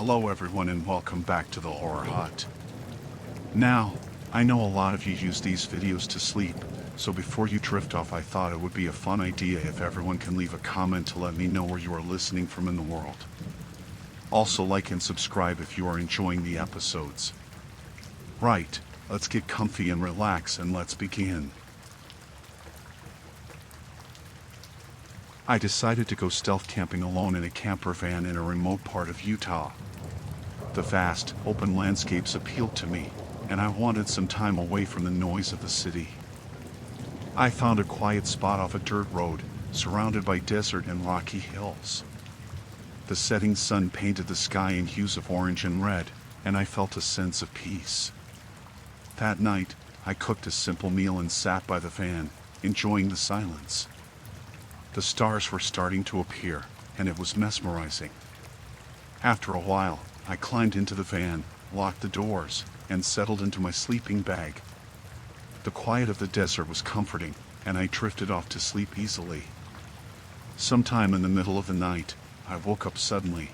Hello everyone and welcome back to the Horror Hut. Now, I know a lot of you use these videos to sleep, so before you drift off I thought it would be a fun idea if everyone can leave a comment to let me know where you are listening from in the world. Also like and subscribe if you are enjoying the episodes. Right, let's get comfy and relax and let's begin. I decided to go stealth camping alone in a camper van in a remote part of Utah. The vast, open landscapes appealed to me, and I wanted some time away from the noise of the city. I found a quiet spot off a dirt road, surrounded by desert and rocky hills. The setting sun painted the sky in hues of orange and red, and I felt a sense of peace. That night, I cooked a simple meal and sat by the van, enjoying the silence. The stars were starting to appear, and it was mesmerizing. After a while, I climbed into the van, locked the doors, and settled into my sleeping bag. The quiet of the desert was comforting, and I drifted off to sleep easily. Sometime in the middle of the night, I woke up suddenly.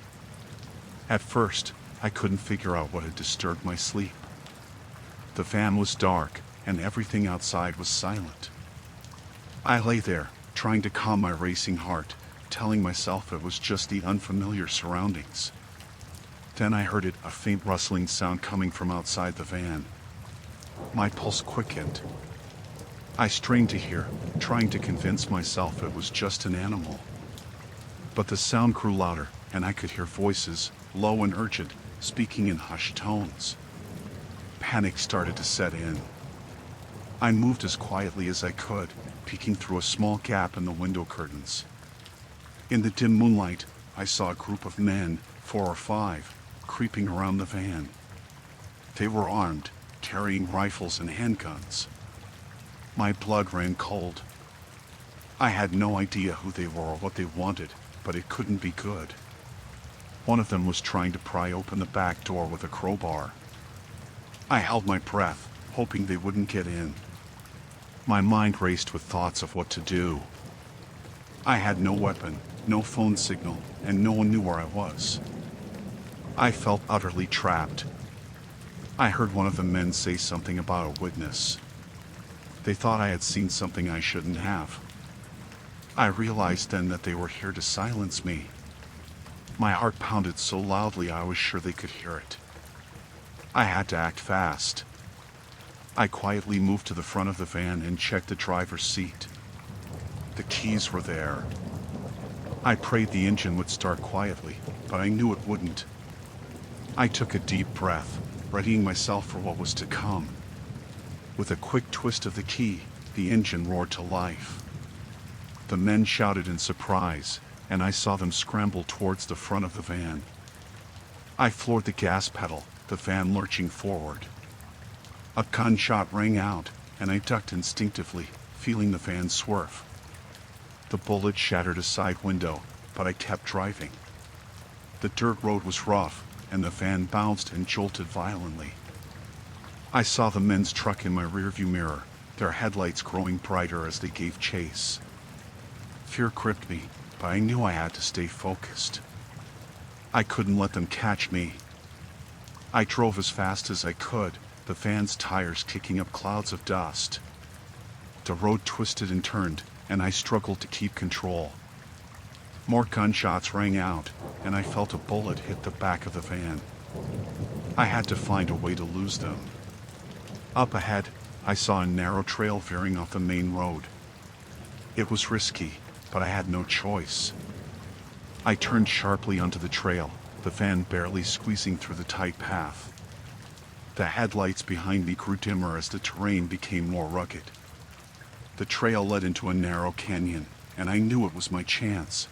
At first, I couldn't figure out what had disturbed my sleep. The van was dark, and everything outside was silent. I lay there, trying to calm my racing heart, telling myself it was just the unfamiliar surroundings. Then I heard a faint rustling sound coming from outside the van. My pulse quickened. I strained to hear, trying to convince myself it was just an animal. But the sound grew louder, and I could hear voices, low and urgent, speaking in hushed tones. Panic started to set in. I moved as quietly as I could, peeking through a small gap in the window curtains. In the dim moonlight, I saw a group of men, 4 or 5, creeping around the van. They were armed, carrying rifles and handguns. My blood ran cold. I had no idea who they were or what they wanted, but it couldn't be good. One of them was trying to pry open the back door with a crowbar. I held my breath, hoping they wouldn't get in. My mind raced with thoughts of what to do. I had no weapon, no phone signal, and no one knew where I was. I felt utterly trapped. I heard one of the men say something about a witness. They thought I had seen something I shouldn't have. I realized then that they were here to silence me. My heart pounded so loudly I was sure they could hear it. I had to act fast. I quietly moved to the front of the van and checked the driver's seat. The keys were there. I prayed the engine would start quietly, but I knew it wouldn't. I took a deep breath, readying myself for what was to come. With a quick twist of the key, the engine roared to life. The men shouted in surprise, and I saw them scramble towards the front of the van. I floored the gas pedal, the van lurching forward. A gunshot rang out, and I ducked instinctively, feeling the van swerve. The bullet shattered a side window, but I kept driving. The dirt road was rough, and the van bounced and jolted violently. I saw the men's truck in my rearview mirror, their headlights growing brighter as they gave chase. Fear gripped me, but I knew I had to stay focused. I couldn't let them catch me. I drove as fast as I could, the van's tires kicking up clouds of dust. The road twisted and turned, and I struggled to keep control. More gunshots rang out, and I felt a bullet hit the back of the van. I had to find a way to lose them. Up ahead, I saw a narrow trail veering off the main road. It was risky, but I had no choice. I turned sharply onto the trail, the van barely squeezing through the tight path. The headlights behind me grew dimmer as the terrain became more rugged. The trail led into a narrow canyon, and I knew it was my chance.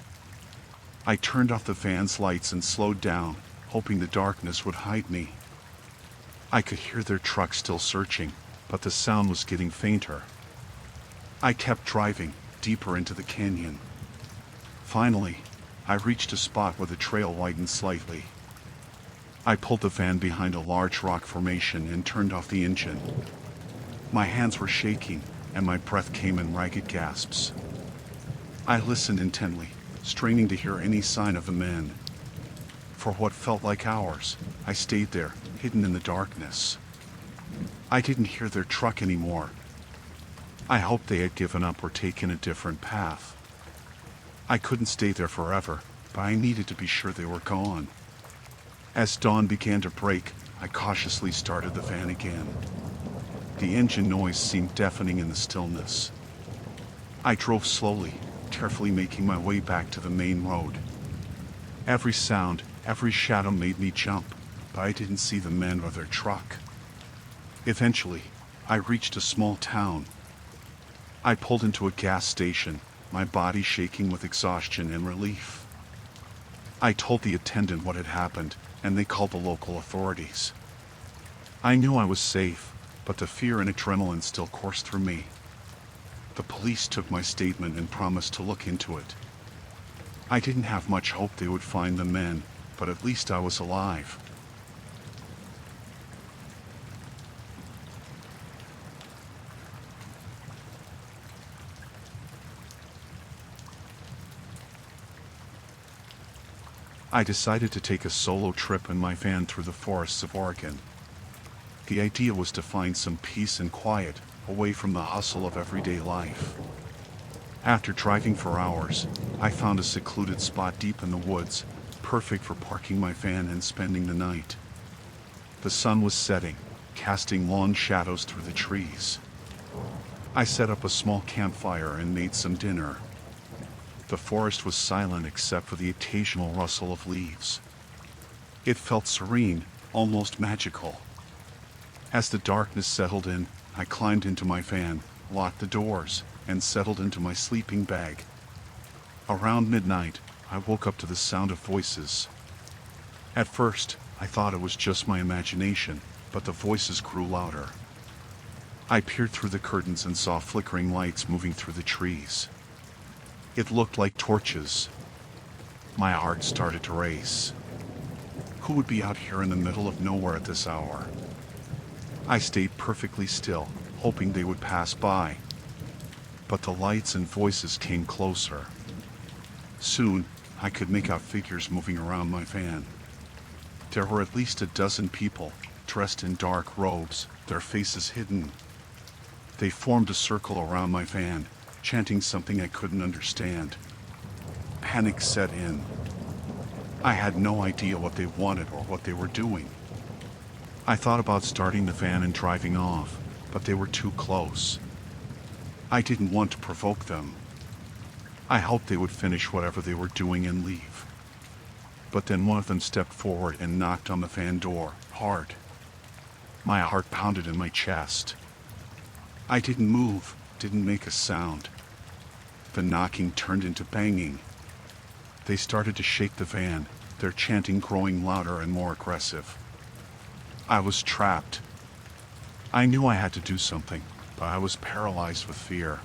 I turned off the van's lights and slowed down, hoping the darkness would hide me. I could hear their truck still searching, but the sound was getting fainter. I kept driving, deeper into the canyon. Finally, I reached a spot where the trail widened slightly. I pulled the van behind a large rock formation and turned off the engine. My hands were shaking, and my breath came in ragged gasps. I listened intently, straining to hear any sign of the men. For what felt like hours, I stayed there, hidden in the darkness. I didn't hear their truck anymore. I hoped they had given up or taken a different path. I couldn't stay there forever, but I needed to be sure they were gone. As dawn began to break, I cautiously started the van again. The engine noise seemed deafening in the stillness. I drove slowly, carefully making my way back to the main road. Every sound, every shadow made me jump, but I didn't see the men or their truck. Eventually, I reached a small town. I pulled into a gas station, my body shaking with exhaustion and relief. I told the attendant what had happened, and they called the local authorities. I knew I was safe, but the fear and adrenaline still coursed through me. The police took my statement and promised to look into it. I didn't have much hope they would find the men, but at least I was alive. I decided to take a solo trip in my van through the forests of Oregon. The idea was to find some peace and quiet, away from the hustle of everyday life. After driving for hours, I found a secluded spot deep in the woods, perfect for parking my van and spending the night. The sun was setting, casting long shadows through the trees. I set up a small campfire and made some dinner. The forest was silent except for the occasional rustle of leaves. It felt serene, almost magical. As the darkness settled in, I climbed into my van, locked the doors, and settled into my sleeping bag. Around midnight, I woke up to the sound of voices. At first, I thought it was just my imagination, but the voices grew louder. I peered through the curtains and saw flickering lights moving through the trees. It looked like torches. My heart started to race. Who would be out here in the middle of nowhere at this hour? I stayed perfectly still, hoping they would pass by. But the lights and voices came closer. Soon, I could make out figures moving around my van. There were at least a dozen people, dressed in dark robes, their faces hidden. They formed a circle around my van, chanting something I couldn't understand. Panic set in. I had no idea what they wanted or what they were doing. I thought about starting the van and driving off, but they were too close. I didn't want to provoke them. I hoped they would finish whatever they were doing and leave. But then one of them stepped forward and knocked on the van door, hard. My heart pounded in my chest. I didn't move, didn't make a sound. The knocking turned into banging. They started to shake the van, their chanting growing louder and more aggressive. I was trapped. I knew I had to do something, but I was paralyzed with fear.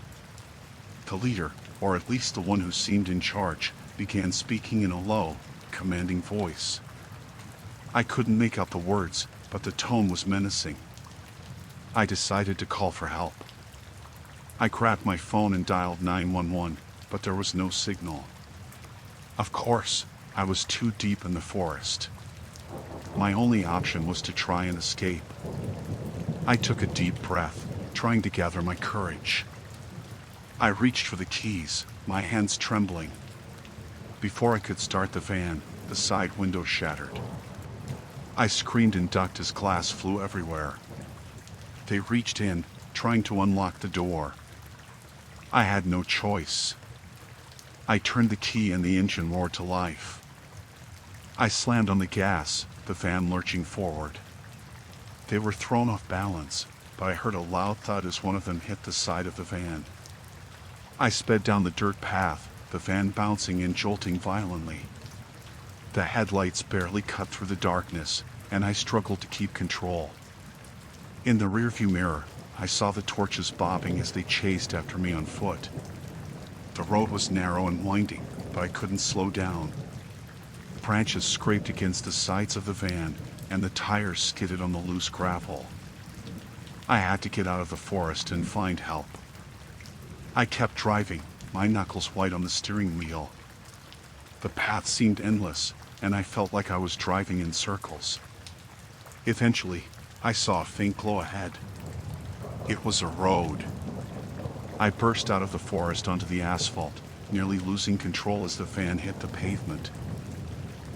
The leader, or at least the one who seemed in charge, began speaking in a low, commanding voice. I couldn't make out the words, but the tone was menacing. I decided to call for help. I grabbed my phone and dialed 911, but there was no signal. Of course, I was too deep in the forest. My only option was to try and escape. I took a deep breath, trying to gather my courage. I reached for the keys, my hands trembling. Before I could start the van, the side window shattered. I screamed and ducked as glass flew everywhere. They reached in, trying to unlock the door. I had no choice. I turned the key and the engine roared to life. I slammed on the gas, the van lurching forward. They were thrown off balance, but I heard a loud thud as one of them hit the side of the van. I sped down the dirt path, the van bouncing and jolting violently. The headlights barely cut through the darkness, and I struggled to keep control. In the rearview mirror, I saw the torches bobbing as they chased after me on foot. The road was narrow and winding, but I couldn't slow down. Branches scraped against the sides of the van, and the tires skidded on the loose gravel. I had to get out of the forest and find help. I kept driving, my knuckles white on the steering wheel. The path seemed endless, and I felt like I was driving in circles. Eventually, I saw a faint glow ahead. It was a road. I burst out of the forest onto the asphalt, nearly losing control as the van hit the pavement.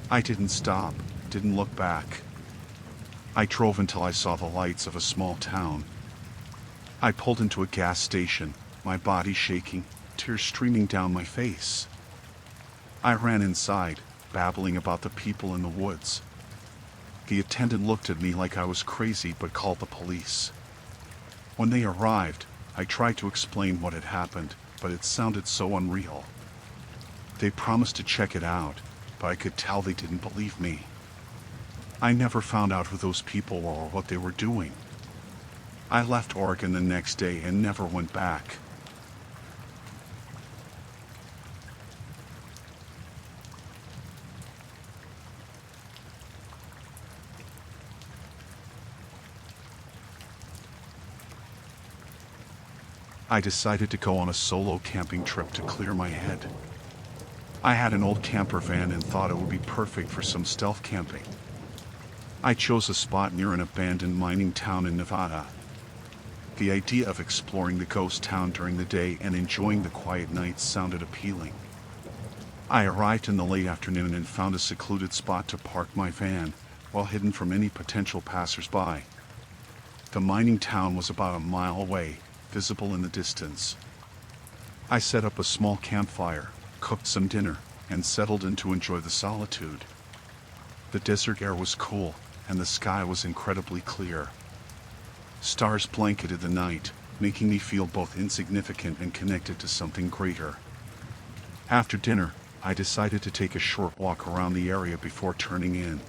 I didn't stop, didn't look back. I drove until I saw the lights of a small town. I pulled into a gas station, my body shaking, tears streaming down my face. I ran inside, babbling about the people in the woods. The attendant looked at me like I was crazy but called the police. When they arrived, I tried to explain what had happened, but it sounded so unreal. They promised to check it out, but I could tell they didn't believe me. I never found out who those people were or what they were doing. I left Oregon the next day and never went back. I decided to go on a solo camping trip to clear my head. I had an old camper van and thought it would be perfect for some stealth camping. I chose a spot near an abandoned mining town in Nevada. The idea of exploring the ghost town during the day and enjoying the quiet nights sounded appealing. I arrived in the late afternoon and found a secluded spot to park my van, well hidden from any potential passers-by. The mining town was about a mile away, visible in the distance. I set up a small campfire, cooked some dinner, and settled in to enjoy the solitude. The desert air was cool, and the sky was incredibly clear. Stars blanketed the night, making me feel both insignificant and connected to something greater. After dinner, I decided to take a short walk around the area before turning in.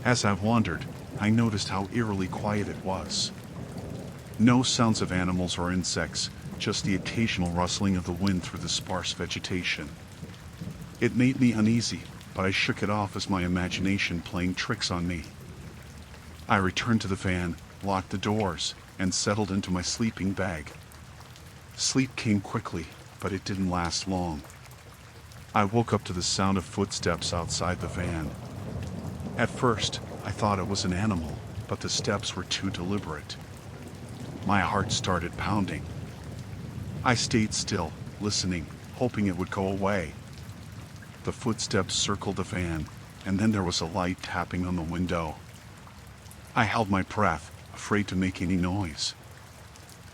As I wandered, I noticed how eerily quiet it was. No sounds of animals or insects, just the occasional rustling of the wind through the sparse vegetation. It made me uneasy, but I shook it off as my imagination playing tricks on me. I returned to the van, locked the doors, and settled into my sleeping bag. Sleep came quickly, but it didn't last long. I woke up to the sound of footsteps outside the van. At first, I thought it was an animal, but the steps were too deliberate. My heart started pounding. I stayed still, listening, hoping it would go away. The footsteps circled the van, and then there was a light tapping on the window. I held my breath, afraid to make any noise.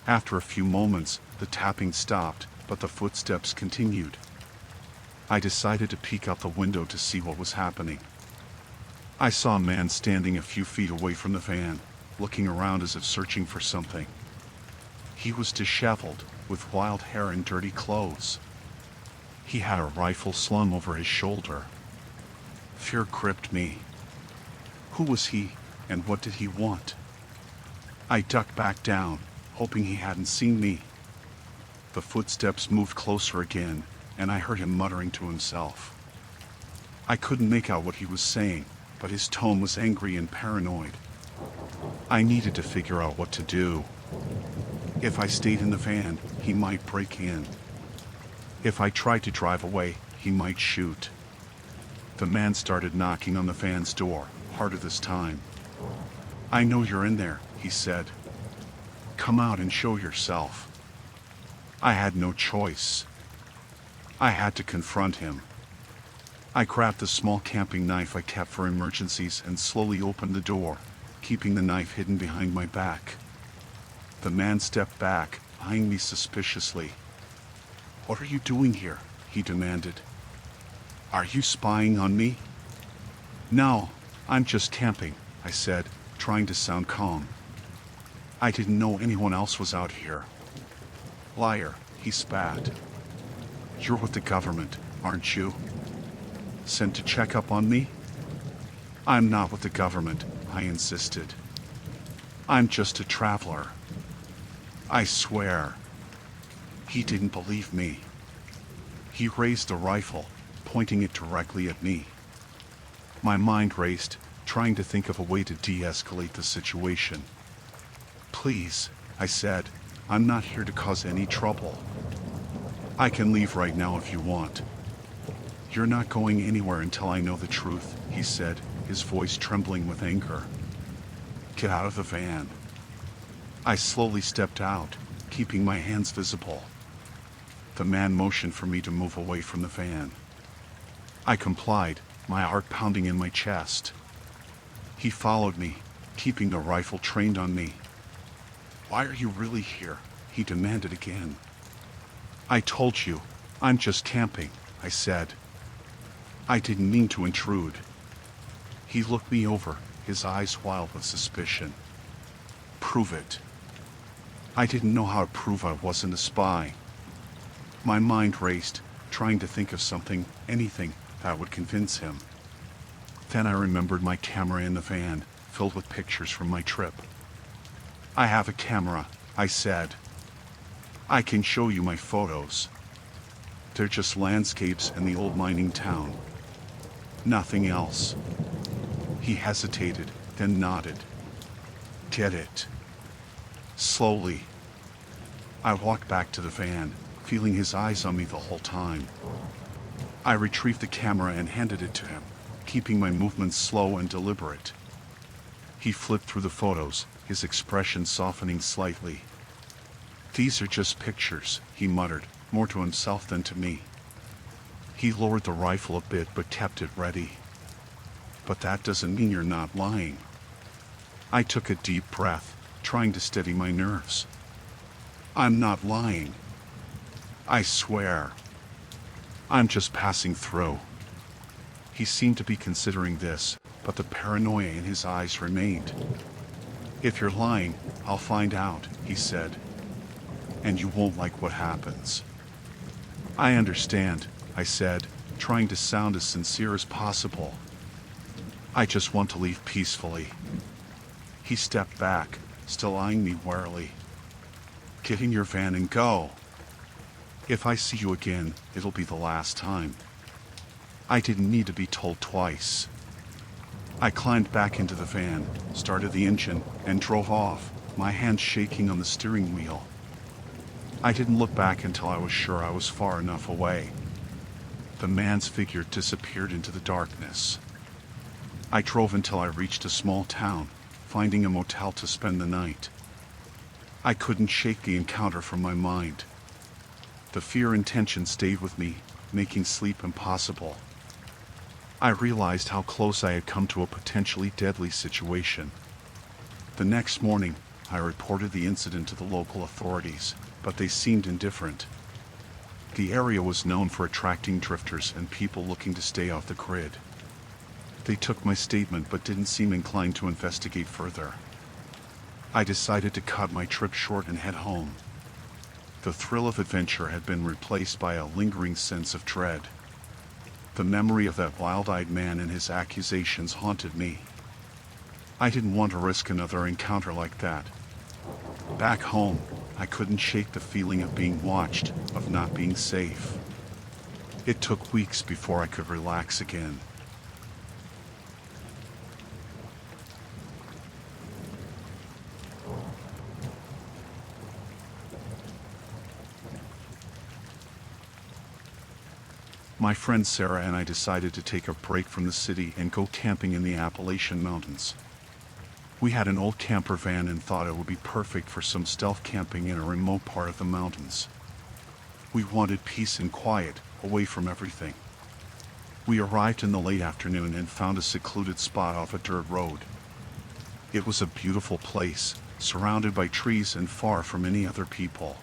After a few moments, the tapping stopped, but the footsteps continued. I decided to peek out the window to see what was happening. I saw a man standing a few feet away from the van, looking around as if searching for something. He was disheveled, with wild hair and dirty clothes. He had a rifle slung over his shoulder. Fear gripped me. Who was he, and what did he want? I ducked back down, hoping he hadn't seen me. The footsteps moved closer again, and I heard him muttering to himself. I couldn't make out what he was saying, but his tone was angry and paranoid. I needed to figure out what to do. If I stayed in the van, he might break in. If I tried to drive away, he might shoot. The man started knocking on the van's door, harder this time. "I know you're in there," he said. "Come out and show yourself." I had no choice. I had to confront him. I grabbed the small camping knife I kept for emergencies and slowly opened the door, keeping the knife hidden behind my back. The man stepped back, eyeing me suspiciously. "What are you doing here?" he demanded. "Are you spying on me?" "No, I'm just camping," I said, trying to sound calm. "I didn't know anyone else was out here." "Liar," he spat. "You're with the government, aren't you? Sent to check up on me?" "I'm not with the government," I insisted. "I'm just a traveler. I swear." He didn't believe me. He raised the rifle, pointing it directly at me. My mind raced, trying to think of a way to de-escalate the situation. "Please," I said, "I'm not here to cause any trouble. I can leave right now if you want." "You're not going anywhere until I know the truth," he said, his voice trembling with anger. "Get out of the van." I slowly stepped out, keeping my hands visible. The man motioned for me to move away from the van. I complied, my heart pounding in my chest. He followed me, keeping the rifle trained on me. "Why are you really here?" he demanded again. "I told you, I'm just camping," I said. I didn't mean to intrude. He looked me over, his eyes wild with suspicion. "Prove it." I didn't know how to prove I wasn't a spy. My mind raced, trying to think of something, anything, that would convince him. Then I remembered my camera in the van, filled with pictures from my trip. "I have a camera," I said. "I can show you my photos. They're just landscapes and the old mining town. Nothing else." He hesitated, then nodded. "Get it." Slowly. I walked back to the van, feeling his eyes on me the whole time. I retrieved the camera and handed it to him, keeping my movements slow and deliberate. He flipped through the photos, his expression softening slightly. "These are just pictures," he muttered, more to himself than to me. He lowered the rifle a bit but kept it ready. "But that doesn't mean you're not lying." I took a deep breath, trying to steady my nerves. "I'm not lying. I swear. I'm just passing through." He seemed to be considering this, but the paranoia in his eyes remained. "If you're lying, I'll find out," he said. "And you won't like what happens." "I understand," I said, trying to sound as sincere as possible. "I just want to leave peacefully." He stepped back, still eyeing me warily. "Get in your van and go. If I see you again, it'll be the last time." I didn't need to be told twice. I climbed back into the van, started the engine, and drove off, my hands shaking on the steering wheel. I didn't look back until I was sure I was far enough away. The man's figure disappeared into the darkness. I drove until I reached a small town, finding a motel to spend the night. I couldn't shake the encounter from my mind. The fear and tension stayed with me, making sleep impossible. I realized how close I had come to a potentially deadly situation. The next morning, I reported the incident to the local authorities, but they seemed indifferent. The area was known for attracting drifters and people looking to stay off the grid. They took my statement but didn't seem inclined to investigate further. I decided to cut my trip short and head home. The thrill of adventure had been replaced by a lingering sense of dread. The memory of that wild-eyed man and his accusations haunted me. I didn't want to risk another encounter like that. Back home, I couldn't shake the feeling of being watched, of not being safe. It took weeks before I could relax again. My friend Sarah and I decided to take a break from the city and go camping in the Appalachian Mountains. We had an old camper van and thought it would be perfect for some stealth camping in a remote part of the mountains. We wanted peace and quiet, away from everything. We arrived in the late afternoon and found a secluded spot off a dirt road. It was a beautiful place, surrounded by trees and far from any other people.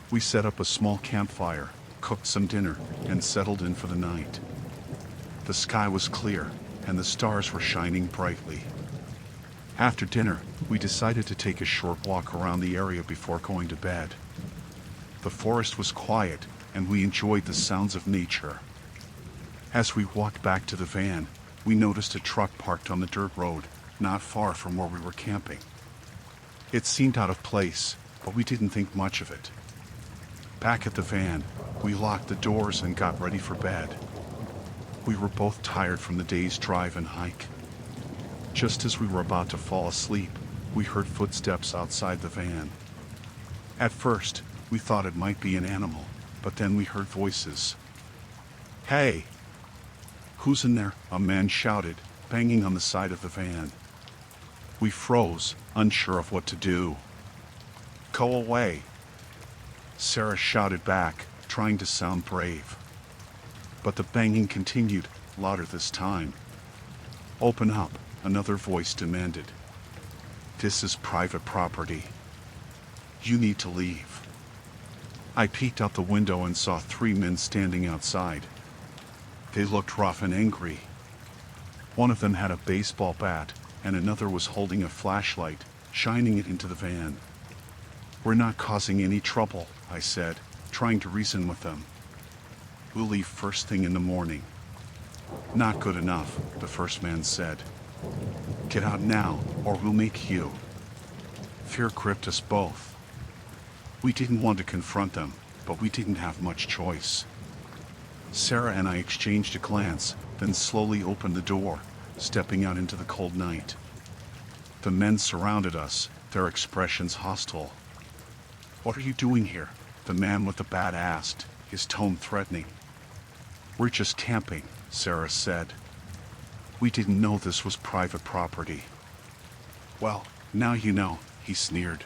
We set up a small campfire, cooked some dinner, and settled in for the night. The sky was clear, and the stars were shining brightly. After dinner, we decided to take a short walk around the area before going to bed. The forest was quiet, and we enjoyed the sounds of nature. As we walked back to the van, we noticed a truck parked on the dirt road, not far from where we were camping. It seemed out of place, but we didn't think much of it. Back at the van, we locked the doors and got ready for bed. We were both tired from the day's drive and hike. Just as we were about to fall asleep, we heard footsteps outside the van. At first, we thought it might be an animal, but then we heard voices. "Hey, "Who's in there?" a man shouted, banging on the side of the van. We froze, unsure of what to do. "Go away," Sarah shouted back, trying to sound brave. But the banging continued, louder this time. "Open up," another voice demanded. "This is private property. You need to leave." I peeked out the window and saw 3 men standing outside. They looked rough and angry. One of them had a baseball bat, and another was holding a flashlight, shining it into the van. "We're not causing any trouble," I said, trying to reason with them. "We'll leave first thing in the morning." "Not good enough," the first man said. "Get out now, or we'll make you." Fear gripped us both. We didn't want to confront them, but we didn't have much choice. Sarah and I exchanged a glance, then slowly opened the door, stepping out into the cold night. The men surrounded us, their expressions hostile. "What are you doing here?" the man with the bat asked, his tone threatening. "We're just camping," Sarah said. "We didn't know this was private property." "Well, now you know," he sneered.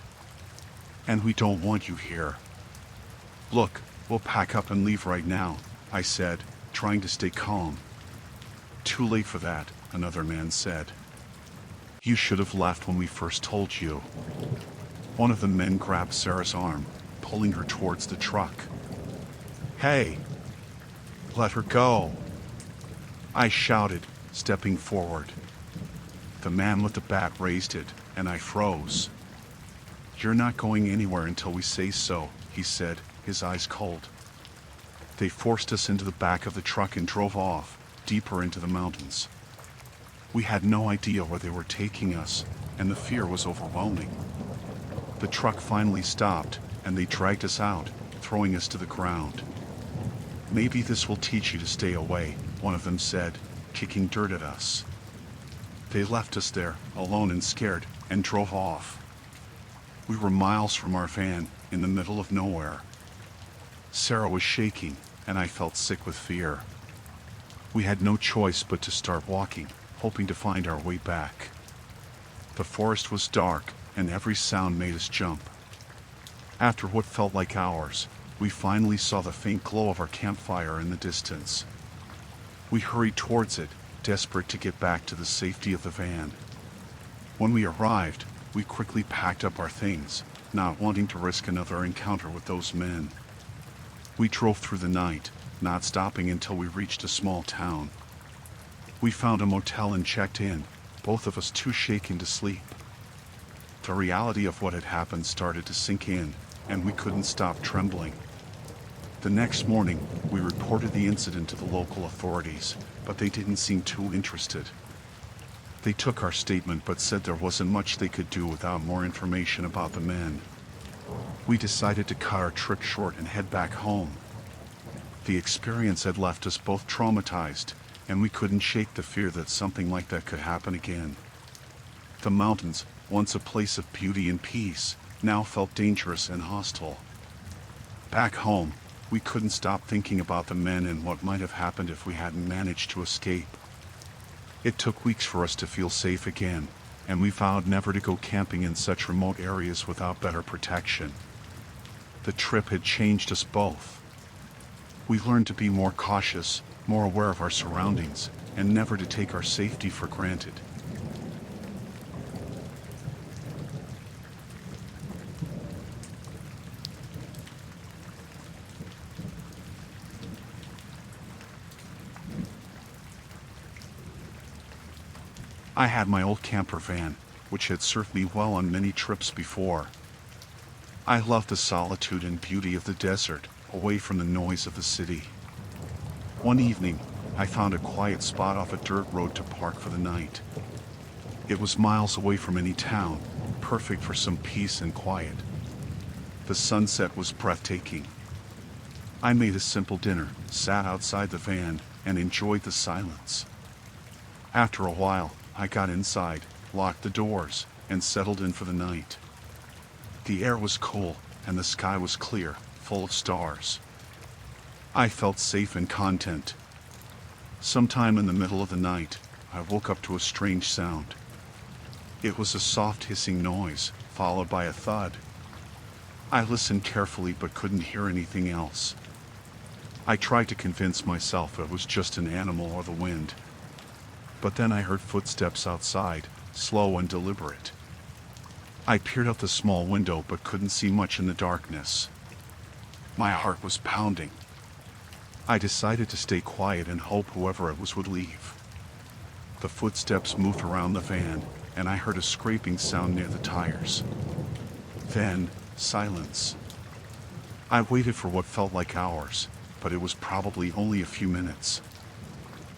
"And we don't want you here." "Look, we'll pack up and leave right now," I said, trying to stay calm. "Too late for that," another man said. "You should have left when we first told you." One of the men grabbed Sarah's arm, pulling her towards the truck. "Hey! Let her go!" I shouted, stepping forward. The man with the bat raised it, and I froze. "You're not going anywhere until we say so," he said, his eyes cold. They forced us into the back of the truck and drove off, deeper into the mountains. We had no idea where they were taking us, and the fear was overwhelming. The truck finally stopped, and they dragged us out, throwing us to the ground. "Maybe this will teach you to stay away," one of them said, kicking dirt at us. They left us there, alone and scared, and drove off. We were miles from our van, in the middle of nowhere. Sarah was shaking, and I felt sick with fear. We had no choice but to start walking, hoping to find our way back. The forest was dark, and every sound made us jump. After what felt like hours, we finally saw the faint glow of our campfire in the distance. We hurried towards it, desperate to get back to the safety of the van. When we arrived, we quickly packed up our things, not wanting to risk another encounter with those men. We drove through the night, not stopping until we reached a small town. We found a motel and checked in, both of us too shaken to sleep. The reality of what had happened started to sink in, and we couldn't stop trembling. The next morning, we reported the incident to the local authorities, but they didn't seem too interested. They took our statement but said there wasn't much they could do without more information about the men. We decided to cut our trip short and head back home. The experience had left us both traumatized, and we couldn't shake the fear that something like that could happen again. The mountains, once a place of beauty and peace, now felt dangerous and hostile. Back home, we couldn't stop thinking about the men and what might have happened if we hadn't managed to escape. It took weeks for us to feel safe again, and we vowed never to go camping in such remote areas without better protection. The trip had changed us both. We learned to be more cautious, more aware of our surroundings, and never to take our safety for granted. I had my old camper van, which had served me well on many trips before. I loved the solitude and beauty of the desert, away from the noise of the city. One evening, I found a quiet spot off a dirt road to park for the night. It was miles away from any town, perfect for some peace and quiet. The sunset was breathtaking. I made a simple dinner, sat outside the van, and enjoyed the silence. After a while, I got inside, locked the doors, and settled in for the night. The air was cool, and the sky was clear, full of stars. I felt safe and content. Sometime in the middle of the night, I woke up to a strange sound. It was a soft hissing noise, followed by a thud. I listened carefully but couldn't hear anything else. I tried to convince myself it was just an animal or the wind. But then I heard footsteps outside, slow and deliberate. I peered out the small window but couldn't see much in the darkness. My heart was pounding. I decided to stay quiet and hope whoever it was would leave. The footsteps moved around the van, and I heard a scraping sound near the tires. Then, silence. I waited for what felt like hours, but it was probably only a few minutes.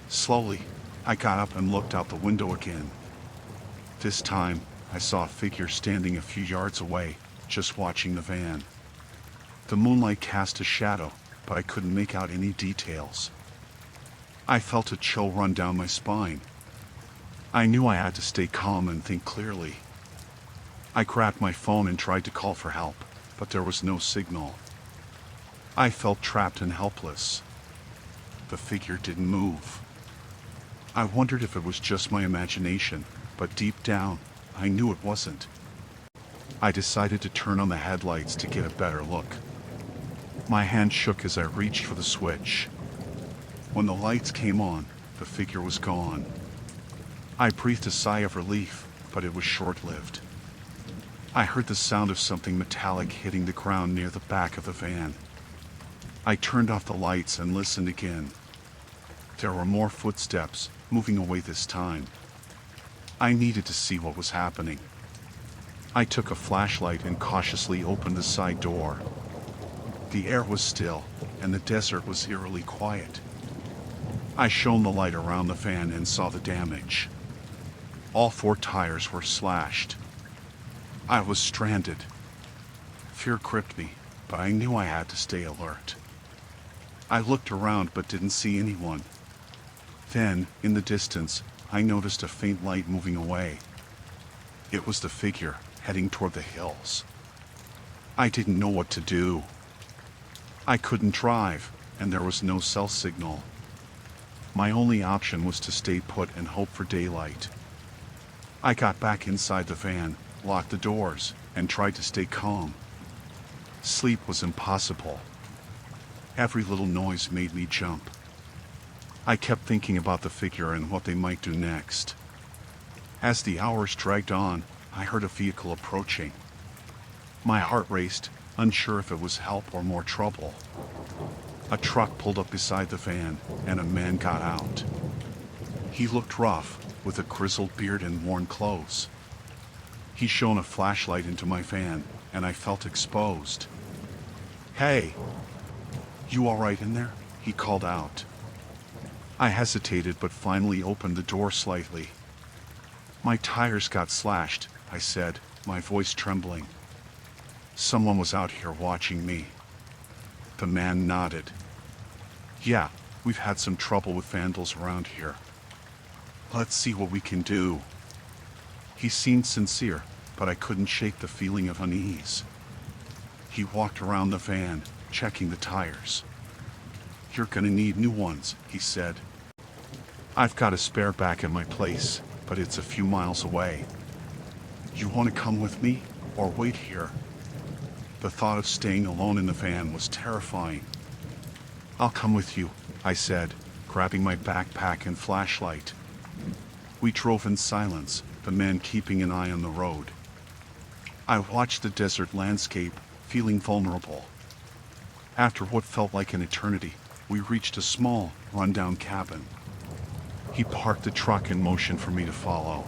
Slowly, I got up and looked out the window again. This time, I saw a figure standing a few yards away, just watching the van. The moonlight cast a shadow, but I couldn't make out any details. I felt a chill run down my spine. I knew I had to stay calm and think clearly. I grabbed my phone and tried to call for help, but there was no signal. I felt trapped and helpless. The figure didn't move. I wondered if it was just my imagination, but deep down, I knew it wasn't. I decided to turn on the headlights to get a better look. My hand shook as I reached for the switch. When the lights came on, the figure was gone. I breathed a sigh of relief, but it was short-lived. I heard the sound of something metallic hitting the ground near the back of the van. I turned off the lights and listened again. There were more footsteps, moving away this time. I needed to see what was happening. I took a flashlight and cautiously opened the side door. The air was still, and the desert was eerily quiet. I shone the light around the van and saw the damage. All 4 tires were slashed. I was stranded. Fear gripped me, but I knew I had to stay alert. I looked around but didn't see anyone. Then, in the distance, I noticed a faint light moving away. It was the figure, heading toward the hills. I didn't know what to do. I couldn't drive, and there was no cell signal. My only option was to stay put and hope for daylight. I got back inside the van, locked the doors, and tried to stay calm. Sleep was impossible. Every little noise made me jump. I kept thinking about the figure and what they might do next. As the hours dragged on, I heard a vehicle approaching. My heart raced, unsure if it was help or more trouble. A truck pulled up beside the van, and a man got out. He looked rough, with a grizzled beard and worn clothes. He shone a flashlight into my van, and I felt exposed. "Hey! You all right in there?" he called out. I hesitated but finally opened the door slightly. "My tires got slashed," I said, my voice trembling. "Someone was out here watching me." The man nodded. "Yeah, we've had some trouble with vandals around here. Let's see what we can do." He seemed sincere, but I couldn't shake the feeling of unease. He walked around the van, checking the tires. "You're gonna need new ones," he said. "I've got a spare back at my place, but it's a few miles away. You want to come with me, or wait here?" The thought of staying alone in the van was terrifying. "I'll come with you," I said, grabbing my backpack and flashlight. We drove in silence, the man keeping an eye on the road. I watched the desert landscape, feeling vulnerable. After what felt like an eternity, we reached a small, rundown cabin. He parked the truck in motion for me to follow.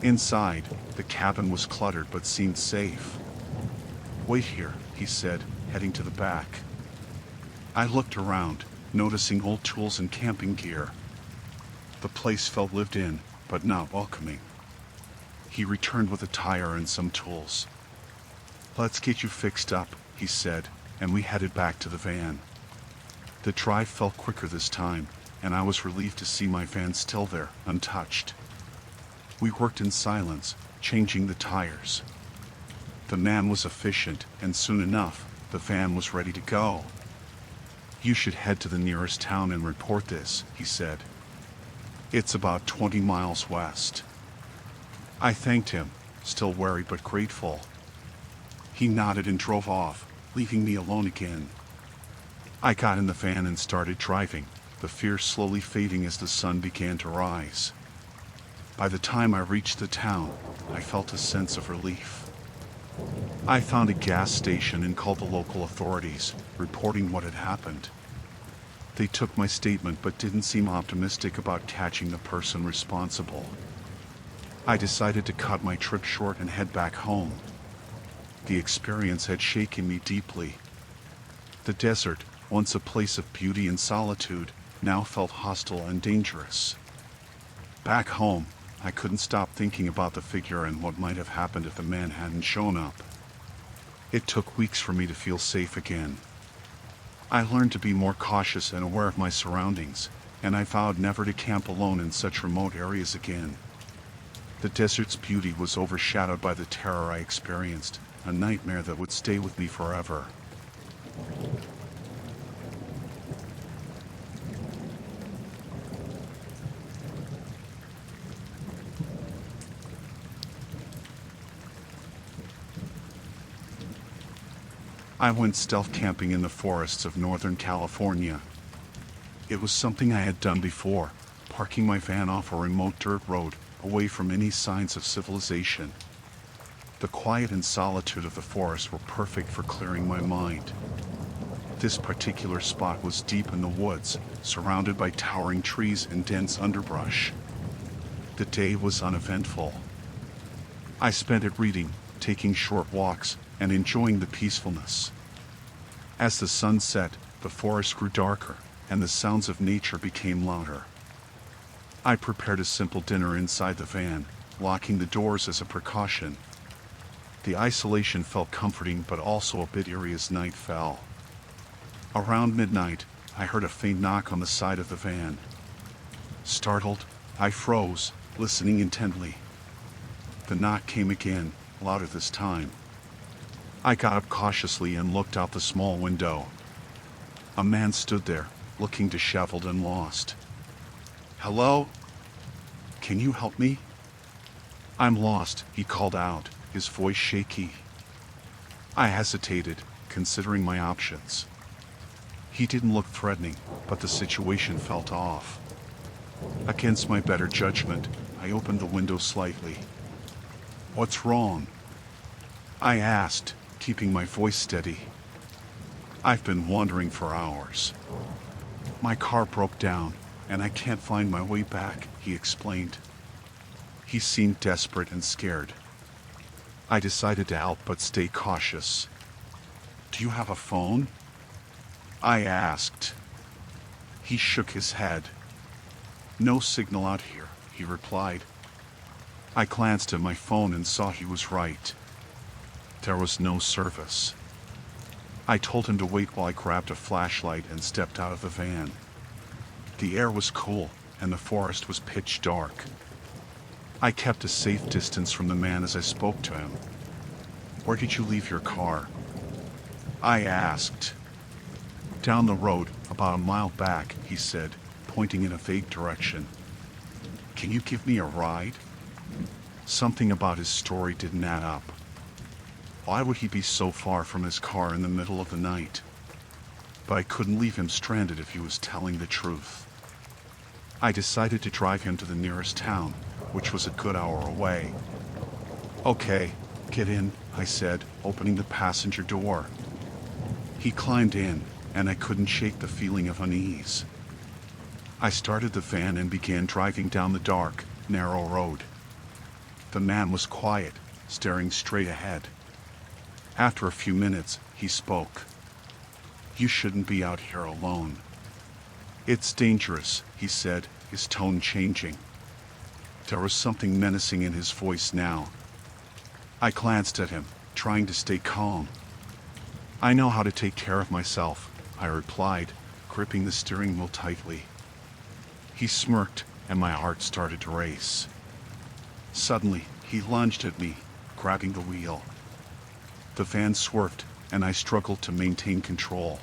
Inside, the cabin was cluttered but seemed safe. "Wait here," he said, heading to the back. I looked around, noticing old tools and camping gear. The place felt lived in, but not welcoming. He returned with a tire and some tools. "Let's get you fixed up," he said, and we headed back to the van. The drive felt quicker this time, and I was relieved to see my van still there, untouched. We worked in silence, changing the tires. The man was efficient, and soon enough, the van was ready to go. "You should head to the nearest town and report this," he said. "It's about 20 miles west." I thanked him, still wary but grateful. He nodded and drove off, leaving me alone again. I got in the van and started driving, the fear slowly fading as the sun began to rise. By the time I reached the town, I felt a sense of relief. I found a gas station and called the local authorities, reporting what had happened. They took my statement but didn't seem optimistic about catching the person responsible. I decided to cut my trip short and head back home. The experience had shaken me deeply. The desert, once a place of beauty and solitude, now felt hostile and dangerous. Back home, I couldn't stop thinking about the figure and what might have happened if the man hadn't shown up. It took weeks for me to feel safe again. I learned to be more cautious and aware of my surroundings, and I vowed never to camp alone in such remote areas again. The desert's beauty was overshadowed by the terror I experienced, a nightmare that would stay with me forever. I went stealth camping in the forests of Northern California. It was something I had done before, parking my van off a remote dirt road, away from any signs of civilization. The quiet and solitude of the forest were perfect for clearing my mind. This particular spot was deep in the woods, surrounded by towering trees and dense underbrush. The day was uneventful. I spent it reading, taking short walks, and enjoying the peacefulness. As the sun set, the forest grew darker, and the sounds of nature became louder. I prepared a simple dinner inside the van, locking the doors as a precaution. The isolation felt comforting but also a bit eerie as night fell. Around midnight, I heard a faint knock on the side of the van. Startled, I froze, listening intently. The knock came again, louder this time. I got up cautiously and looked out the small window. A man stood there, looking disheveled and lost. "Hello? Can you help me?" "I'm lost," he called out, his voice shaky. I hesitated, considering my options. He didn't look threatening, but the situation felt off. Against my better judgment, I opened the window slightly. "What's wrong?" I asked, keeping my voice steady. "I've been wandering for hours. My car broke down, and I can't find my way back," he explained. He seemed desperate and scared. I decided to help but stay cautious. "Do you have a phone?" I asked. He shook his head. "No signal out here," he replied. I glanced at my phone and saw he was right. There was no service. I told him to wait while I grabbed a flashlight and stepped out of the van. The air was cool, and the forest was pitch dark. I kept a safe distance from the man as I spoke to him. "Where did you leave your car?" I asked. "Down the road, about a mile back," he said, pointing in a vague direction. "Can you give me a ride?" Something about his story didn't add up. Why would he be so far from his car in the middle of the night? But I couldn't leave him stranded if he was telling the truth. I decided to drive him to the nearest town, which was a good hour away. "Okay, get in," I said, opening the passenger door. He climbed in, and I couldn't shake the feeling of unease. I started the van and began driving down the dark, narrow road. The man was quiet, staring straight ahead. After a few minutes, he spoke. "You shouldn't be out here alone." "It's dangerous," he said, his tone changing. There was something menacing in his voice now. I glanced at him, trying to stay calm. "I know how to take care of myself," I replied, gripping the steering wheel tightly. He smirked, and my heart started to race. Suddenly, he lunged at me, grabbing the wheel. The van swerved, and I struggled to maintain control.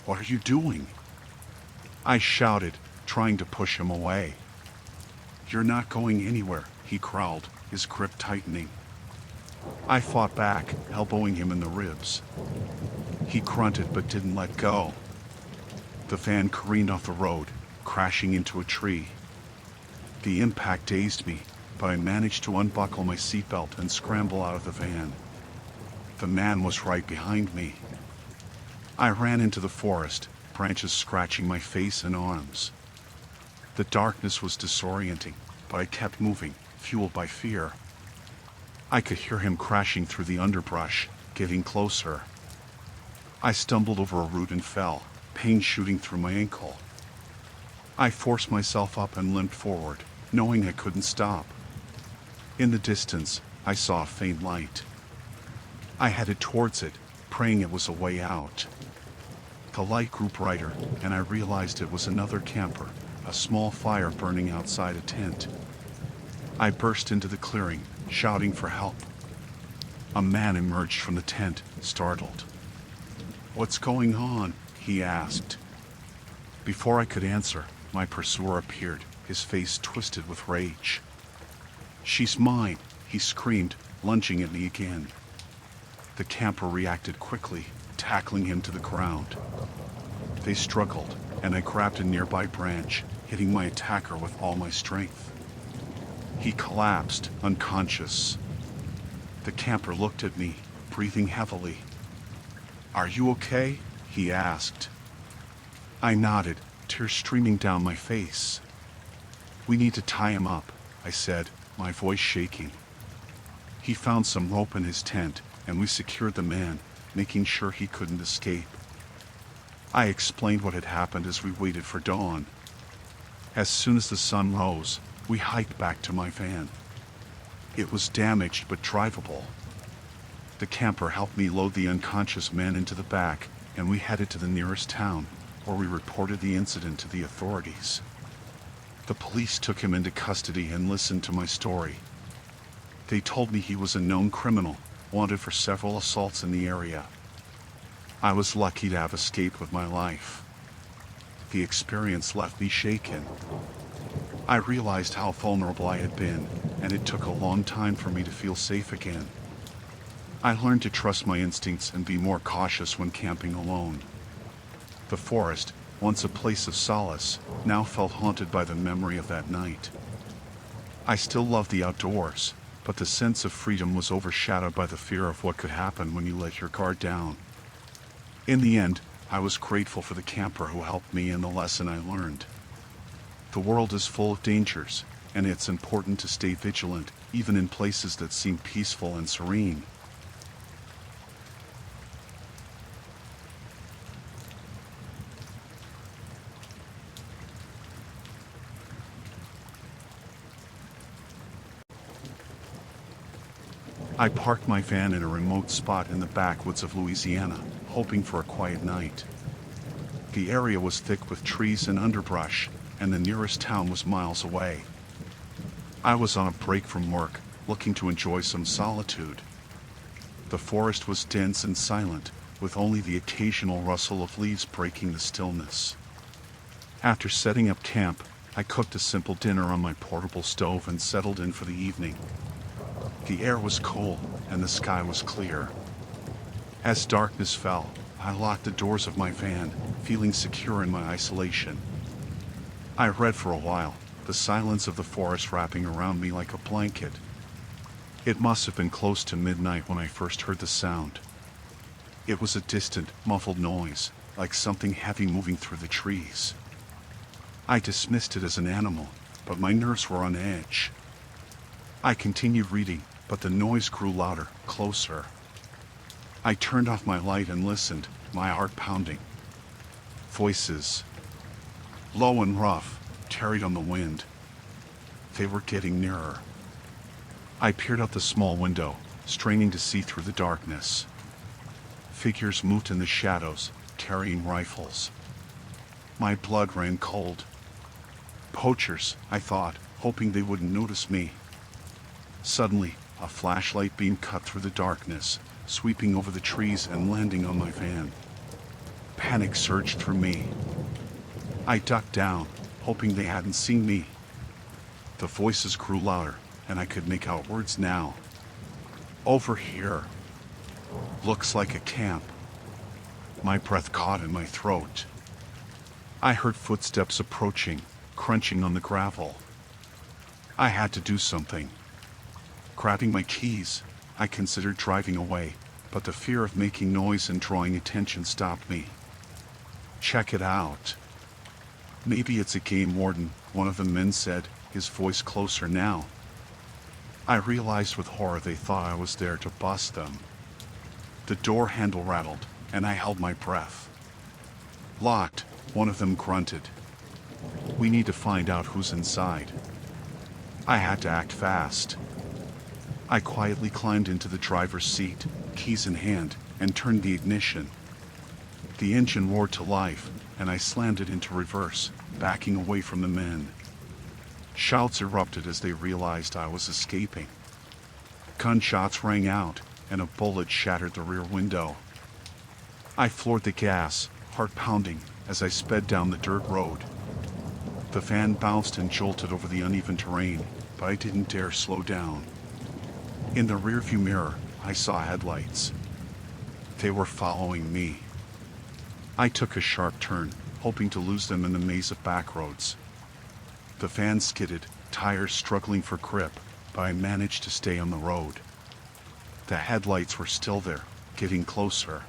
What are you doing?" I shouted, trying to push him away. "You're not going anywhere," he growled, his grip tightening. I fought back, elbowing him in the ribs. He grunted but didn't let go. The van careened off the road, crashing into a tree. The impact dazed me, but I managed to unbuckle my seatbelt and scramble out of the van. The man was right behind me. I ran into the forest, branches scratching my face and arms. The darkness was disorienting, but I kept moving, fueled by fear. I could hear him crashing through the underbrush, getting closer. I stumbled over a root and fell, pain shooting through my ankle. I forced myself up and limped forward, knowing I couldn't stop. In the distance, I saw a faint light. I headed towards it, praying it was a way out. The light grew brighter, and I realized it was another camper, a small fire burning outside a tent. I burst into the clearing, shouting for help. A man emerged from the tent, startled. "What's going on?" he asked. Before I could answer, my pursuer appeared, his face twisted with rage. "She's mine," he screamed, lunging at me again. The camper reacted quickly, tackling him to the ground. They struggled, and I grabbed a nearby branch, hitting my attacker with all my strength. He collapsed, unconscious. The camper looked at me, breathing heavily. "Are you okay?" he asked. I nodded, tears streaming down my face. "We need to tie him up," I said, my voice shaking. He found some rope in his tent, and we secured the man, making sure he couldn't escape. I explained what had happened as we waited for dawn. As soon as the sun rose, we hiked back to my van. It was damaged but drivable. The camper helped me load the unconscious man into the back, and we headed to the nearest town, where we reported the incident to the authorities. The police took him into custody and listened to my story. They told me he was a known criminal, wanted for several assaults in the area. I was lucky to have escaped with my life. The experience left me shaken. I realized how vulnerable I had been, and it took a long time for me to feel safe again. I learned to trust my instincts and be more cautious when camping alone. The forest, once a place of solace, now felt haunted by the memory of that night. I still loved the outdoors, but the sense of freedom was overshadowed by the fear of what could happen when you let your guard down. In the end, I was grateful for the camper who helped me and the lesson I learned. The world is full of dangers, and it's important to stay vigilant, even in places that seem peaceful and serene. I parked my van in a remote spot in the backwoods of Louisiana, hoping for a quiet night. The area was thick with trees and underbrush, and the nearest town was miles away. I was on a break from work, looking to enjoy some solitude. The forest was dense and silent, with only the occasional rustle of leaves breaking the stillness. After setting up camp, I cooked a simple dinner on my portable stove and settled in for the evening. The air was cool, and the sky was clear. As darkness fell, I locked the doors of my van, feeling secure in my isolation. I read for a while, the silence of the forest wrapping around me like a blanket. It must have been close to midnight when I first heard the sound. It was a distant, muffled noise, like something heavy moving through the trees. I dismissed it as an animal, but my nerves were on edge. I continued reading, but the noise grew louder, closer. I turned off my light and listened, my heart pounding. Voices, low and rough, tarried on the wind. They were getting nearer. I peered out the small window, straining to see through the darkness. Figures moved in the shadows, carrying rifles. My blood ran cold. Poachers, I thought, hoping they wouldn't notice me. Suddenly, a flashlight beam cut through the darkness, sweeping over the trees and landing on my van. Panic surged through me. I ducked down, hoping they hadn't seen me. The voices grew louder, and I could make out words now. Over here. Looks like a camp. My breath caught in my throat. I heard footsteps approaching, crunching on the gravel. I had to do something. Grabbing my keys, I considered driving away, but the fear of making noise and drawing attention stopped me. Check it out. Maybe it's a game warden, one of the men said, his voice closer now. I realized with horror they thought I was there to bust them. The door handle rattled, and I held my breath. Locked, one of them grunted. We need to find out who's inside. I had to act fast. I quietly climbed into the driver's seat, keys in hand, and turned the ignition. The engine roared to life, and I slammed it into reverse, backing away from the men. Shouts erupted as they realized I was escaping. Gunshots rang out, and a bullet shattered the rear window. I floored the gas, heart pounding, as I sped down the dirt road. The van bounced and jolted over the uneven terrain, but I didn't dare slow down. In the rearview mirror, I saw headlights. They were following me. I took a sharp turn, hoping to lose them in the maze of back roads. The van skidded, tires struggling for grip, but I managed to stay on the road. The headlights were still there, getting closer.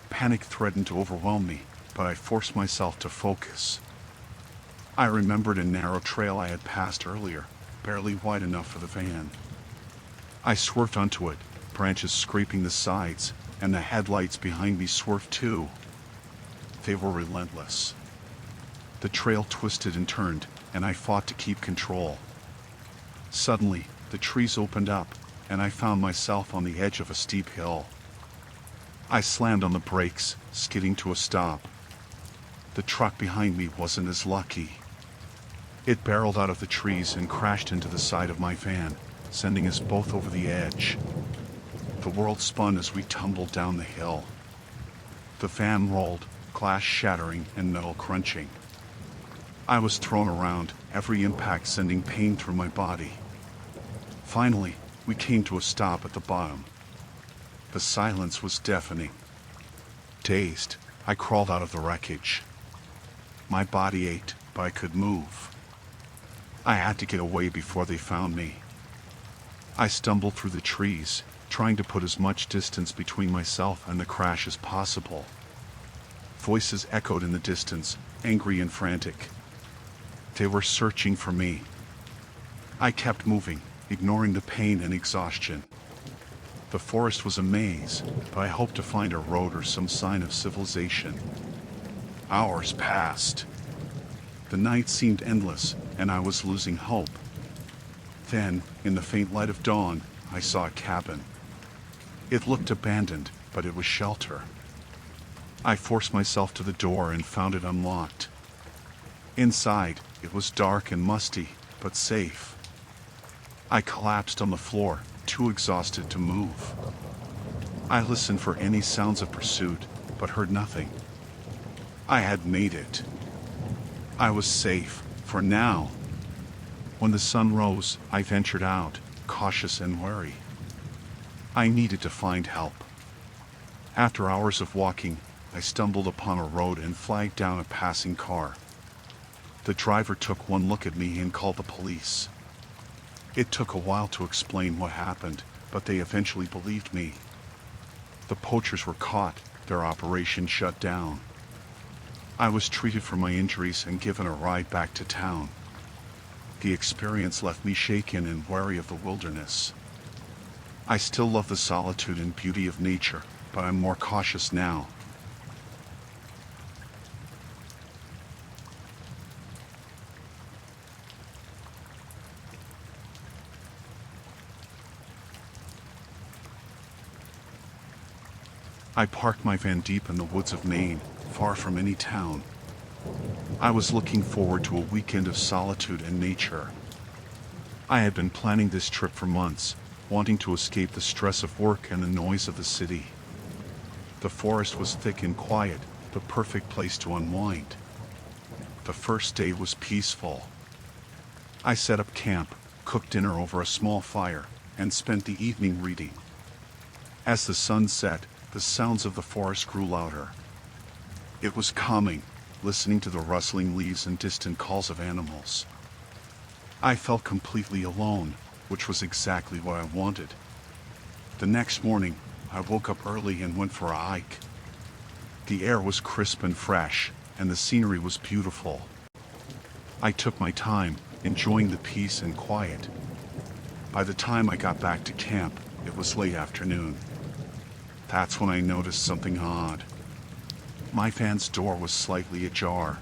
Panic threatened to overwhelm me, but I forced myself to focus. I remembered a narrow trail I had passed earlier, barely wide enough for the van. I swerved onto it, branches scraping the sides, and the headlights behind me swerved too. They were relentless. The trail twisted and turned, and I fought to keep control. Suddenly, the trees opened up, and I found myself on the edge of a steep hill. I slammed on the brakes, skidding to a stop. The truck behind me wasn't as lucky. It barreled out of the trees and crashed into the side of my van, sending us both over the edge. The world spun as we tumbled down the hill. The van rolled, glass shattering and metal crunching. I was thrown around, every impact sending pain through my body. Finally, we came to a stop at the bottom. The silence was deafening. Dazed, I crawled out of the wreckage. My body ached, but I could move. I had to get away before they found me. I stumbled through the trees, trying to put as much distance between myself and the crash as possible. Voices echoed in the distance, angry and frantic. They were searching for me. I kept moving, ignoring the pain and exhaustion. The forest was a maze, but I hoped to find a road or some sign of civilization. Hours passed. The night seemed endless, and I was losing hope. Then, in the faint light of dawn, I saw a cabin. It looked abandoned, but it was shelter. I forced myself to the door and found it unlocked. Inside, it was dark and musty, but safe. I collapsed on the floor, too exhausted to move. I listened for any sounds of pursuit, but heard nothing. I had made it. I was safe, for now. When the sun rose, I ventured out, cautious and wary. I needed to find help. After hours of walking, I stumbled upon a road and flagged down a passing car. The driver took one look at me and called the police. It took a while to explain what happened, but they eventually believed me. The poachers were caught, their operation shut down. I was treated for my injuries and given a ride back to town. The experience left me shaken and wary of the wilderness. I still love the solitude and beauty of nature, but I'm more cautious now. I parked my van deep in the woods of Maine, far from any town. I was looking forward to a weekend of solitude and nature. I had been planning this trip for months, wanting to escape the stress of work and the noise of the city. The forest was thick and quiet, the perfect place to unwind. The first day was peaceful. I set up camp, cooked dinner over a small fire, and spent the evening reading. As the sun set, the sounds of the forest grew louder. It was calming, listening to the rustling leaves and distant calls of animals. I felt completely alone, which was exactly what I wanted. The next morning, I woke up early and went for a hike. The air was crisp and fresh, and the scenery was beautiful. I took my time, enjoying the peace and quiet. By the time I got back to camp, it was late afternoon. That's when I noticed something odd. My van's door was slightly ajar.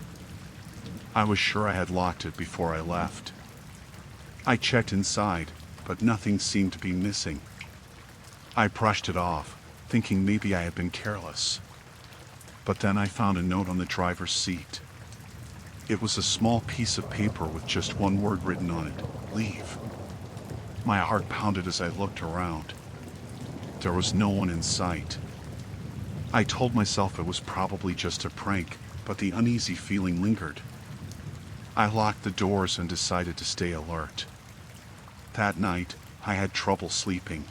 I was sure I had locked it before I left. I checked inside, but nothing seemed to be missing. I brushed it off, thinking maybe I had been careless. But then I found a note on the driver's seat. It was a small piece of paper with just one word written on it: leave. My heart pounded as I looked around. There was no one in sight. I told myself it was probably just a prank, but the uneasy feeling lingered. I locked the doors and decided to stay alert. That night, I had trouble sleeping.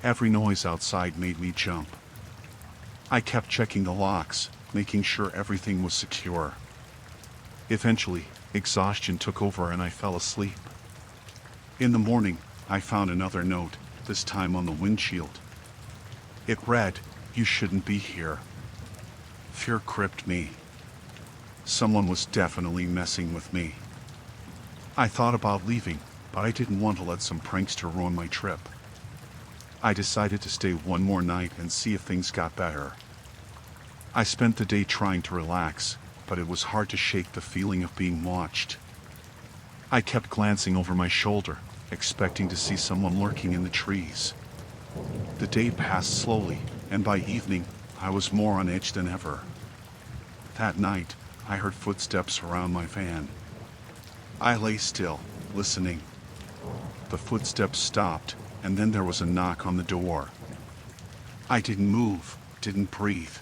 Every noise outside made me jump. I kept checking the locks, making sure everything was secure. Eventually, exhaustion took over and I fell asleep. In the morning, I found another note, this time on the windshield. It read, "You shouldn't be here." Fear gripped me. Someone was definitely messing with me. I thought about leaving, but I didn't want to let some prankster ruin my trip. I decided to stay one more night and see if things got better. I spent the day trying to relax, but it was hard to shake the feeling of being watched. I kept glancing over my shoulder, expecting to see someone lurking in the trees. The day passed slowly, and by evening, I was more on edge than ever. That night, I heard footsteps around my van. I lay still, listening. The footsteps stopped, and then there was a knock on the door. I didn't move, didn't breathe.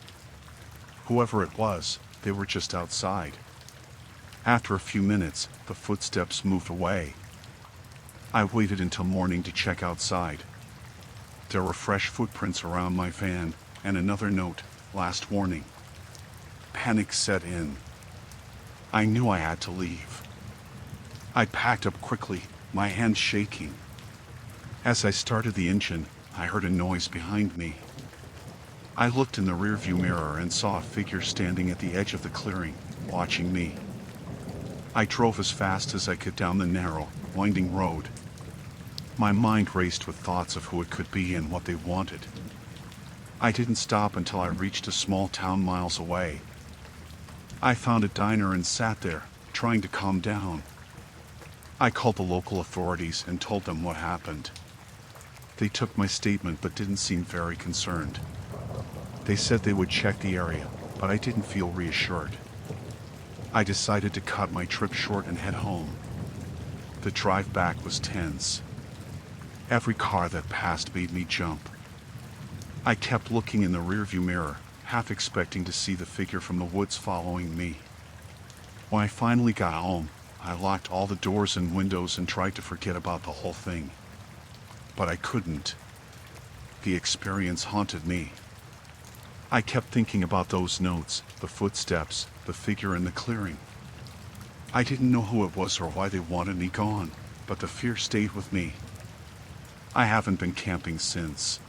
Whoever it was, they were just outside. After a few minutes, the footsteps moved away. I waited until morning to check outside. There were fresh footprints around my van, and another note, "Last warning." Panic set in. I knew I had to leave. I packed up quickly, my hands shaking. As I started the engine, I heard a noise behind me. I looked in the rearview mirror and saw a figure standing at the edge of the clearing, watching me. I drove as fast as I could down the narrow, winding road. My mind raced with thoughts of who it could be and what they wanted. I didn't stop until I reached a small town miles away. I found a diner and sat there, trying to calm down. I called the local authorities and told them what happened. They took my statement but didn't seem very concerned. They said they would check the area, but I didn't feel reassured. I decided to cut my trip short and head home. The drive back was tense. Every car that passed made me jump. I kept looking in the rearview mirror, half expecting to see the figure from the woods following me. When I finally got home, I locked all the doors and windows and tried to forget about the whole thing. But I couldn't. The experience haunted me. I kept thinking about those notes, the footsteps, the figure in the clearing. I didn't know who it was or why they wanted me gone, but the fear stayed with me. I haven't been camping since.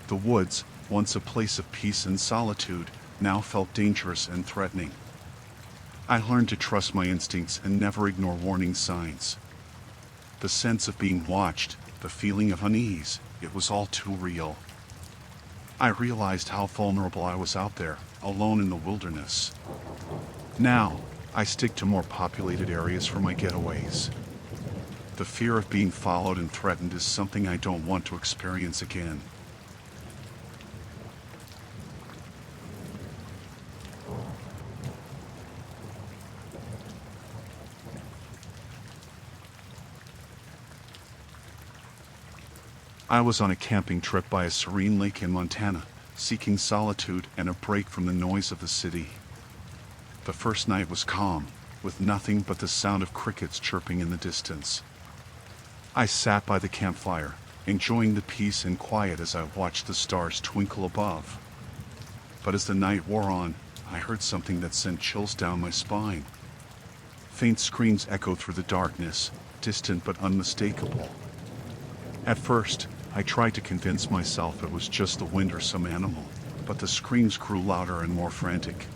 The woods, once a place of peace and solitude, now felt dangerous and threatening. I learned to trust my instincts and never ignore warning signs. The sense of being watched, the feeling of unease, it was all too real. I realized how vulnerable I was out there, alone in the wilderness. Now, I stick to more populated areas for my getaways. The fear of being followed and threatened is something I don't want to experience again. I was on a camping trip by a serene lake in Montana, seeking solitude and a break from the noise of the city. The first night was calm, with nothing but the sound of crickets chirping in the distance. I sat by the campfire, enjoying the peace and quiet as I watched the stars twinkle above. But as the night wore on, I heard something that sent chills down my spine. Faint screams echoed through the darkness, distant but unmistakable. At first, I tried to convince myself it was just the wind or some animal, but the screams grew louder and more frantic.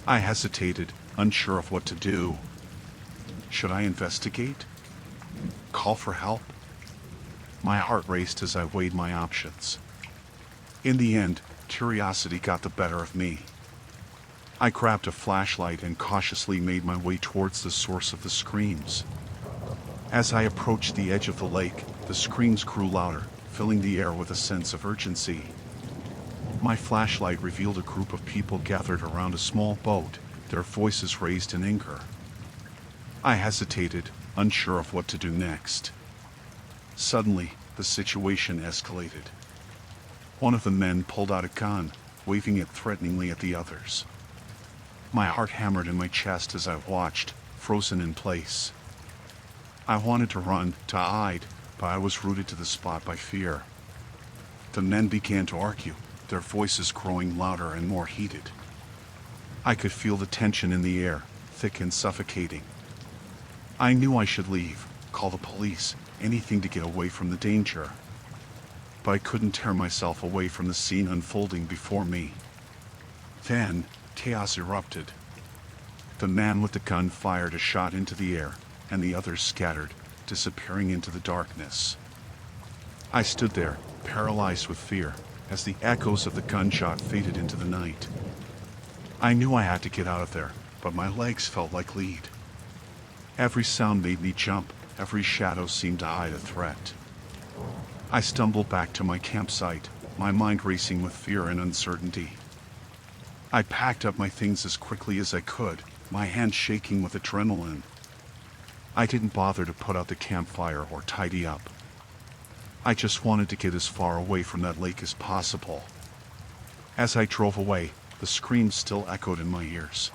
I hesitated, unsure of what to do. Should I investigate? Call for help? My heart raced as I weighed my options. In the end, curiosity got the better of me. I grabbed a flashlight and cautiously made my way towards the source of the screams. As I approached the edge of the lake, the screams grew louder, filling the air with a sense of urgency. My flashlight revealed a group of people gathered around a small boat, their voices raised in anger. I hesitated, unsure of what to do next. Suddenly, the situation escalated. One of the men pulled out a gun, waving it threateningly at the others. My heart hammered in my chest as I watched, frozen in place. I wanted to run, to hide, but I was rooted to the spot by fear. The men began to argue, their voices growing louder and more heated. I could feel the tension in the air, thick and suffocating. I knew I should leave, call the police, anything to get away from the danger. But I couldn't tear myself away from the scene unfolding before me. Then, chaos erupted. The man with the gun fired a shot into the air, and the others scattered, disappearing into the darkness. I stood there, paralyzed with fear, as the echoes of the gunshot faded into the night. I knew I had to get out of there, but my legs felt like lead. Every sound made me jump, every shadow seemed to hide a threat. I stumbled back to my campsite, my mind racing with fear and uncertainty. I packed up my things as quickly as I could, my hands shaking with adrenaline. I didn't bother to put out the campfire or tidy up. I just wanted to get as far away from that lake as possible. As I drove away, the screams still echoed in my ears.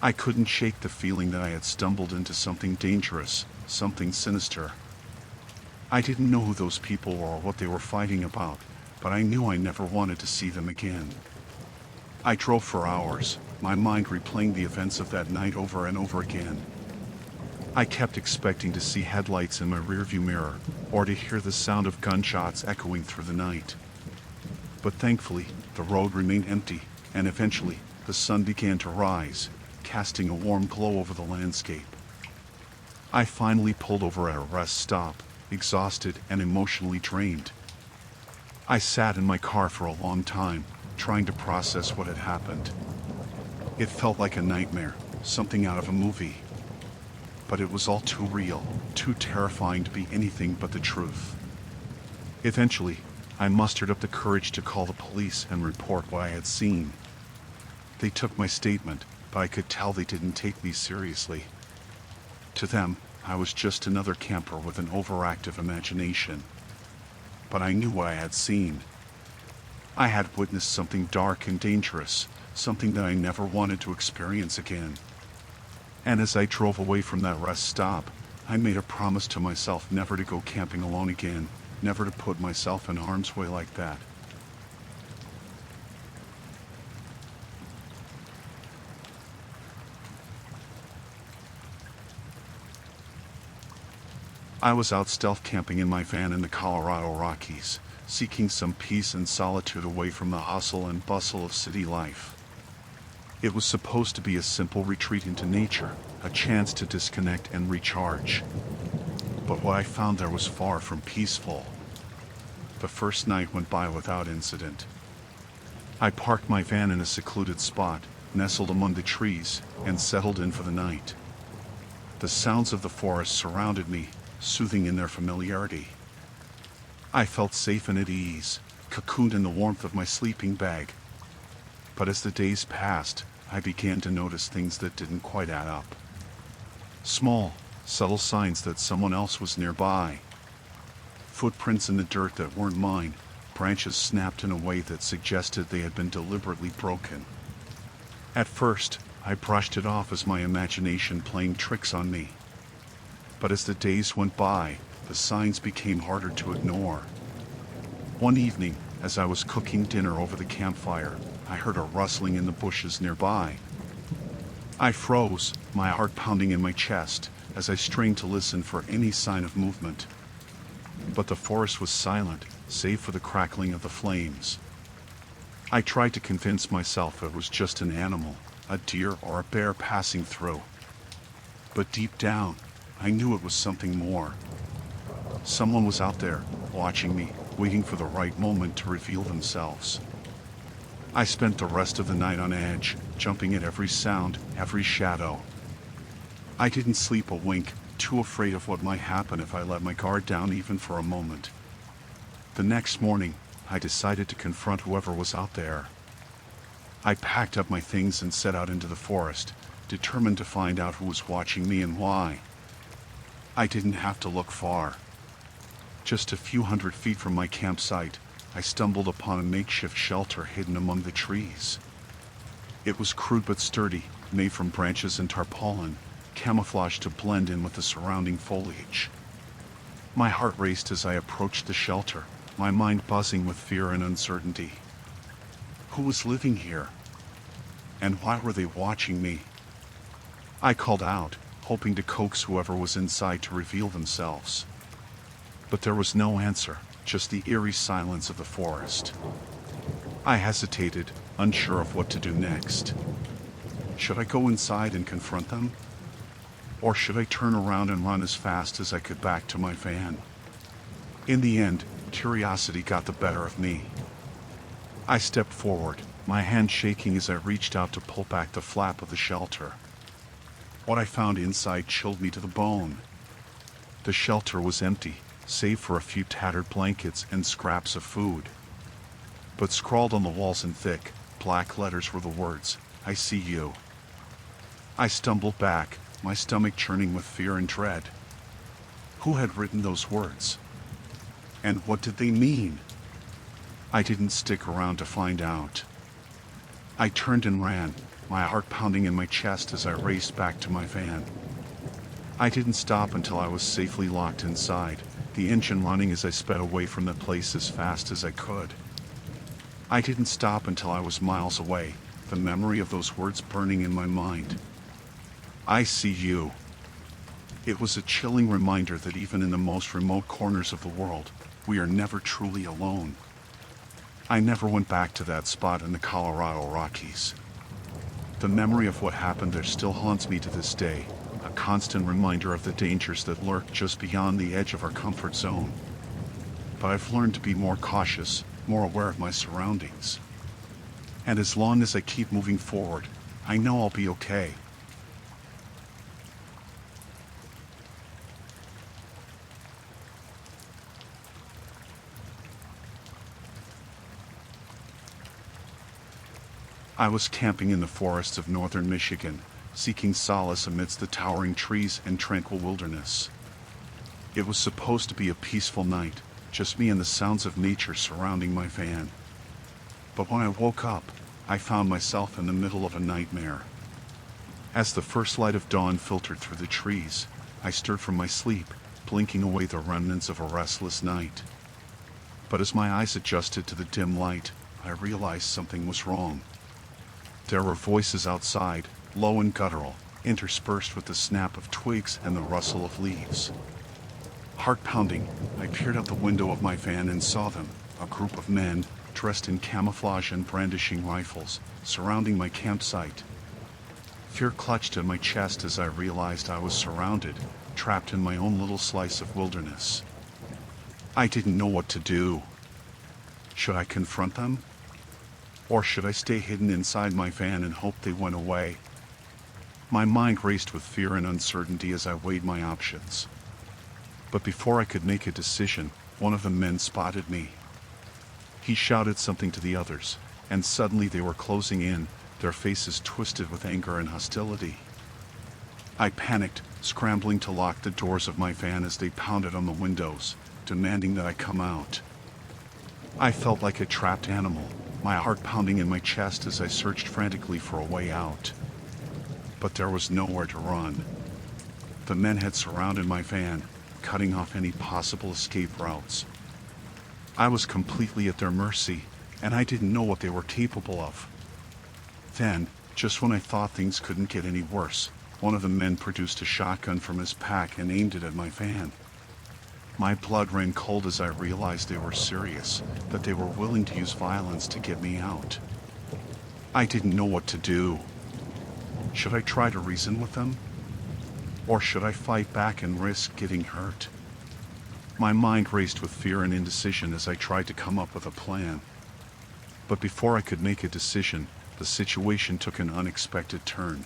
I couldn't shake the feeling that I had stumbled into something dangerous, something sinister. I didn't know who those people were or what they were fighting about, but I knew I never wanted to see them again. I drove for hours, my mind replaying the events of that night over and over again. I kept expecting to see headlights in my rearview mirror, or to hear the sound of gunshots echoing through the night. But thankfully, the road remained empty, and eventually, the sun began to rise, casting a warm glow over the landscape. I finally pulled over at a rest stop, exhausted and emotionally drained. I sat in my car for a long time, trying to process what had happened. It felt like a nightmare, something out of a movie. But it was all too real, too terrifying to be anything but the truth. Eventually, I mustered up the courage to call the police and report what I had seen. They took my statement, but I could tell they didn't take me seriously. To them, I was just another camper with an overactive imagination. But I knew what I had seen. I had witnessed something dark and dangerous, something that I never wanted to experience again. And as I drove away from that rest stop, I made a promise to myself never to go camping alone again, never to put myself in harm's way like that. I was out stealth camping in my van in the Colorado Rockies, seeking some peace and solitude away from the hustle and bustle of city life. It was supposed to be a simple retreat into nature, a chance to disconnect and recharge. But what I found there was far from peaceful. The first night went by without incident. I parked my van in a secluded spot, nestled among the trees, and settled in for the night. The sounds of the forest surrounded me, soothing in their familiarity. I felt safe and at ease, cocooned in the warmth of my sleeping bag. But as the days passed, I began to notice things that didn't quite add up. Small, subtle signs that someone else was nearby. Footprints in the dirt that weren't mine, branches snapped in a way that suggested they had been deliberately broken. At first, I brushed it off as my imagination playing tricks on me. But as the days went by, the signs became harder to ignore. One evening, as I was cooking dinner over the campfire, I heard a rustling in the bushes nearby. I froze, my heart pounding in my chest, as I strained to listen for any sign of movement. But the forest was silent, save for the crackling of the flames. I tried to convince myself it was just an animal, a deer or a bear passing through. But deep down, I knew it was something more. Someone was out there, watching me, waiting for the right moment to reveal themselves. I spent the rest of the night on edge, jumping at every sound, every shadow. I didn't sleep a wink, too afraid of what might happen if I let my guard down even for a moment. The next morning, I decided to confront whoever was out there. I packed up my things and set out into the forest, determined to find out who was watching me and why. I didn't have to look far. Just a few hundred feet from my campsite, I stumbled upon a makeshift shelter hidden among the trees. It was crude but sturdy, made from branches and tarpaulin, camouflaged to blend in with the surrounding foliage. My heart raced as I approached the shelter, my mind buzzing with fear and uncertainty. Who was living here? And why were they watching me? I called out, hoping to coax whoever was inside to reveal themselves. But there was no answer, just the eerie silence of the forest. I hesitated, unsure of what to do next. Should I go inside and confront them? Or should I turn around and run as fast as I could back to my van? In the end, curiosity got the better of me. I stepped forward, my hand shaking as I reached out to pull back the flap of the shelter. What I found inside chilled me to the bone. The shelter was empty, save for a few tattered blankets and scraps of food. But scrawled on the walls in thick, black letters were the words, "I see you." I stumbled back, my stomach churning with fear and dread. Who had written those words? And what did they mean? I didn't stick around to find out. I turned and ran, my heart pounding in my chest as I raced back to my van. I didn't stop until I was safely locked inside, the engine running as I sped away from the place as fast as I could. I didn't stop until I was miles away, the memory of those words burning in my mind. I see you. It was a chilling reminder that even in the most remote corners of the world, we are never truly alone. I never went back to that spot in the Colorado Rockies. The memory of what happened there still haunts me to this day, a constant reminder of the dangers that lurk just beyond the edge of our comfort zone. But I've learned to be more cautious, more aware of my surroundings. And as long as I keep moving forward, I know I'll be okay. I was camping in the forests of northern Michigan, seeking solace amidst the towering trees and tranquil wilderness. It was supposed to be a peaceful night, just me and the sounds of nature surrounding my van. But when I woke up, I found myself in the middle of a nightmare. As the first light of dawn filtered through the trees, I stirred from my sleep, blinking away the remnants of a restless night. But as my eyes adjusted to the dim light, I realized something was wrong. There were voices outside, low and guttural, interspersed with the snap of twigs and the rustle of leaves. Heart pounding, I peered out the window of my van and saw them, a group of men, dressed in camouflage and brandishing rifles, surrounding my campsite. Fear clutched at my chest as I realized I was surrounded, trapped in my own little slice of wilderness. I didn't know what to do. Should I confront them? Or should I stay hidden inside my van and hope they went away? My mind raced with fear and uncertainty as I weighed my options. But before I could make a decision, one of the men spotted me. He shouted something to the others, and suddenly they were closing in, their faces twisted with anger and hostility. I panicked, scrambling to lock the doors of my van as they pounded on the windows, demanding that I come out. I felt like a trapped animal, my heart pounding in my chest as I searched frantically for a way out. But there was nowhere to run. The men had surrounded my van, cutting off any possible escape routes. I was completely at their mercy, and I didn't know what they were capable of. Then, just when I thought things couldn't get any worse, one of the men produced a shotgun from his pack and aimed it at my van. My blood ran cold as I realized they were serious, that they were willing to use violence to get me out. I didn't know what to do. Should I try to reason with them? Or should I fight back and risk getting hurt? My mind raced with fear and indecision as I tried to come up with a plan. But before I could make a decision, the situation took an unexpected turn.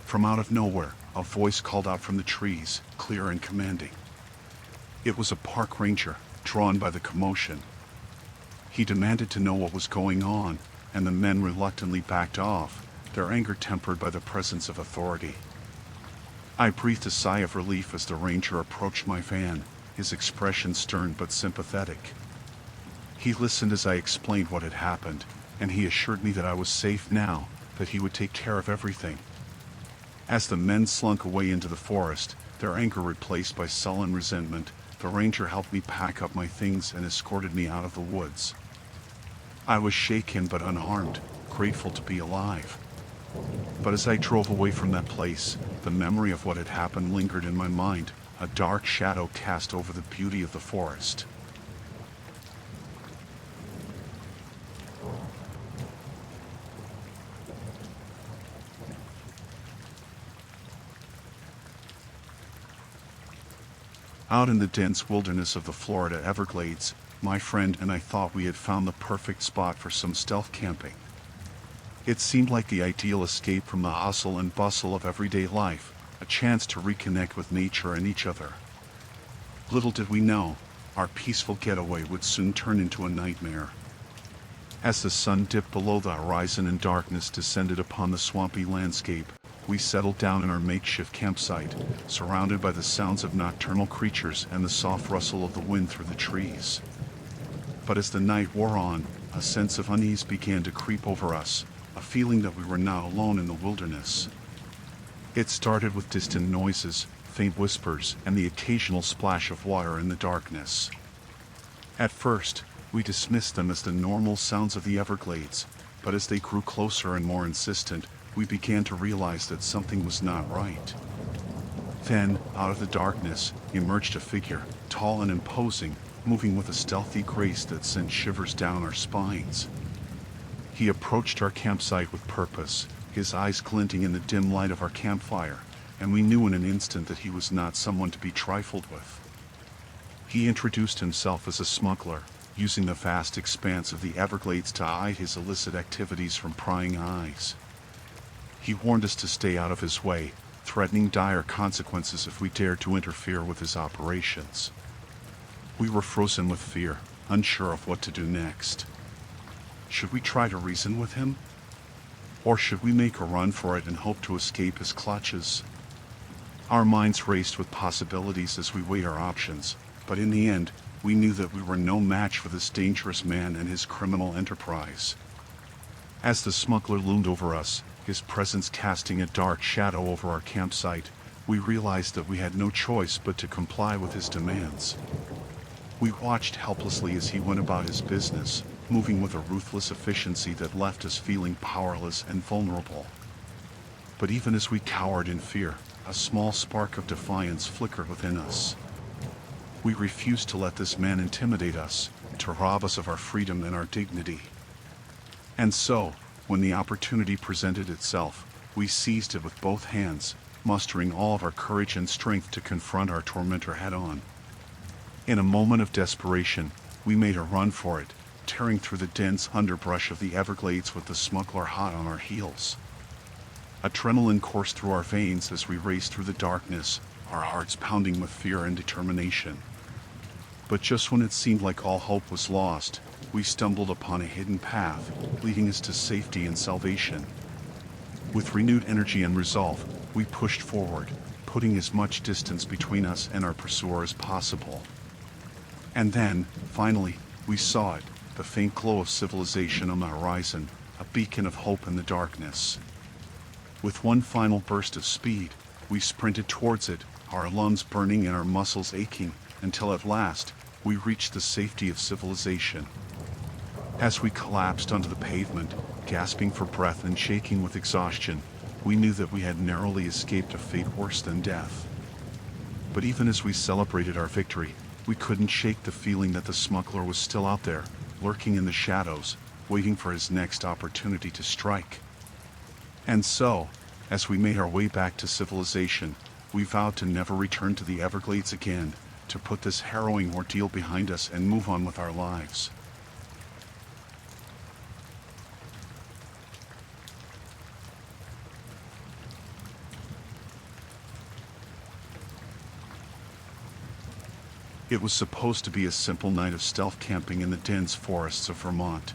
From out of nowhere, a voice called out from the trees, clear and commanding. It was a park ranger, drawn by the commotion. He demanded to know what was going on, and the men reluctantly backed off, their anger tempered by the presence of authority. I breathed a sigh of relief as the ranger approached my van, his expression stern but sympathetic. He listened as I explained what had happened, and he assured me that I was safe now, that he would take care of everything. As the men slunk away into the forest, their anger replaced by sullen resentment, the ranger helped me pack up my things and escorted me out of the woods. I was shaken but unharmed, grateful to be alive. But as I drove away from that place, the memory of what had happened lingered in my mind, a dark shadow cast over the beauty of the forest. Out in the dense wilderness of the Florida Everglades, my friend and I thought we had found the perfect spot for some stealth camping. It seemed like the ideal escape from the hustle and bustle of everyday life, a chance to reconnect with nature and each other. Little did we know, our peaceful getaway would soon turn into a nightmare. As the sun dipped below the horizon and darkness descended upon the swampy landscape, we settled down in our makeshift campsite, surrounded by the sounds of nocturnal creatures and the soft rustle of the wind through the trees. But as the night wore on, a sense of unease began to creep over us, a feeling that we were not alone in the wilderness. It started with distant noises, faint whispers, and the occasional splash of water in the darkness. At first, we dismissed them as the normal sounds of the Everglades, but as they grew closer and more insistent, we began to realize that something was not right. Then, out of the darkness, emerged a figure, tall and imposing, moving with a stealthy grace that sent shivers down our spines. He approached our campsite with purpose, his eyes glinting in the dim light of our campfire, and we knew in an instant that he was not someone to be trifled with. He introduced himself as a smuggler, using the vast expanse of the Everglades to hide his illicit activities from prying eyes. He warned us to stay out of his way, threatening dire consequences if we dared to interfere with his operations. We were frozen with fear, unsure of what to do next. Should we try to reason with him? Or should we make a run for it and hope to escape his clutches? Our minds raced with possibilities as we weighed our options, but in the end, we knew that we were no match for this dangerous man and his criminal enterprise. As the smuggler loomed over us, his presence casting a dark shadow over our campsite, we realized that we had no choice but to comply with his demands. We watched helplessly as he went about his business, moving with a ruthless efficiency that left us feeling powerless and vulnerable. But even as we cowered in fear, a small spark of defiance flickered within us. We refused to let this man intimidate us, to rob us of our freedom and our dignity. And so, when the opportunity presented itself, we seized it with both hands, mustering all of our courage and strength to confront our tormentor head-on. In a moment of desperation, we made a run for it, tearing through the dense underbrush of the Everglades with the smuggler hot on our heels. Adrenaline coursed through our veins as we raced through the darkness, our hearts pounding with fear and determination. But just when it seemed like all hope was lost, we stumbled upon a hidden path, leading us to safety and salvation. With renewed energy and resolve, we pushed forward, putting as much distance between us and our pursuer as possible. And then, finally, We saw it, the faint glow of civilization on the horizon, a beacon of hope in the darkness. With one final burst of speed, we sprinted towards it, our lungs burning and our muscles aching, until at last, we reached the safety of civilization. As we collapsed onto the pavement, gasping for breath and shaking with exhaustion, we knew that we had narrowly escaped a fate worse than death. But even as we celebrated our victory, we couldn't shake the feeling that the smuggler was still out there, lurking in the shadows, waiting for his next opportunity to strike. And so, as we made our way back to civilization, we vowed to never return to the Everglades again, to put this harrowing ordeal behind us and move on with our lives. It was supposed to be a simple night of stealth camping in the dense forests of Vermont.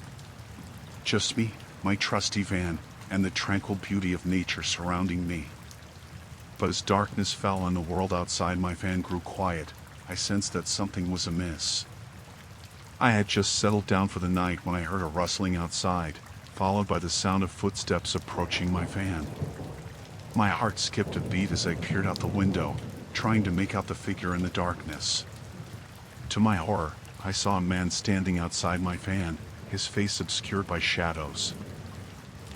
Just me, my trusty van, and the tranquil beauty of nature surrounding me. But as darkness fell and the world outside my van grew quiet, I sensed that something was amiss. I had just settled down for the night when I heard a rustling outside, followed by the sound of footsteps approaching my van. My heart skipped a beat as I peered out the window, trying to make out the figure in the darkness. To my horror, I saw a man standing outside my van, his face obscured by shadows.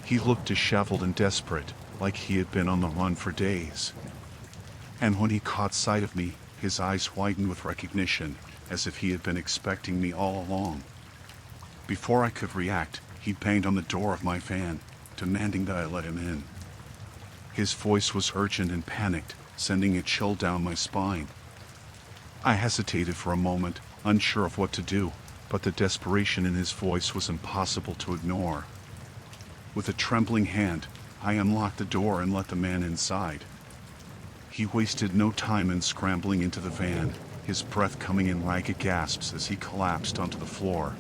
He looked disheveled and desperate, like he had been on the run for days. And when he caught sight of me, his eyes widened with recognition, as if he had been expecting me all along. Before I could react, he banged on the door of my van, demanding that I let him in. His voice was urgent and panicked, sending a chill down my spine. I hesitated for a moment, unsure of what to do, but the desperation in his voice was impossible to ignore. With a trembling hand, I unlocked the door and let the man inside. He wasted no time in scrambling into the van, his breath coming in ragged gasps as he collapsed onto the floor.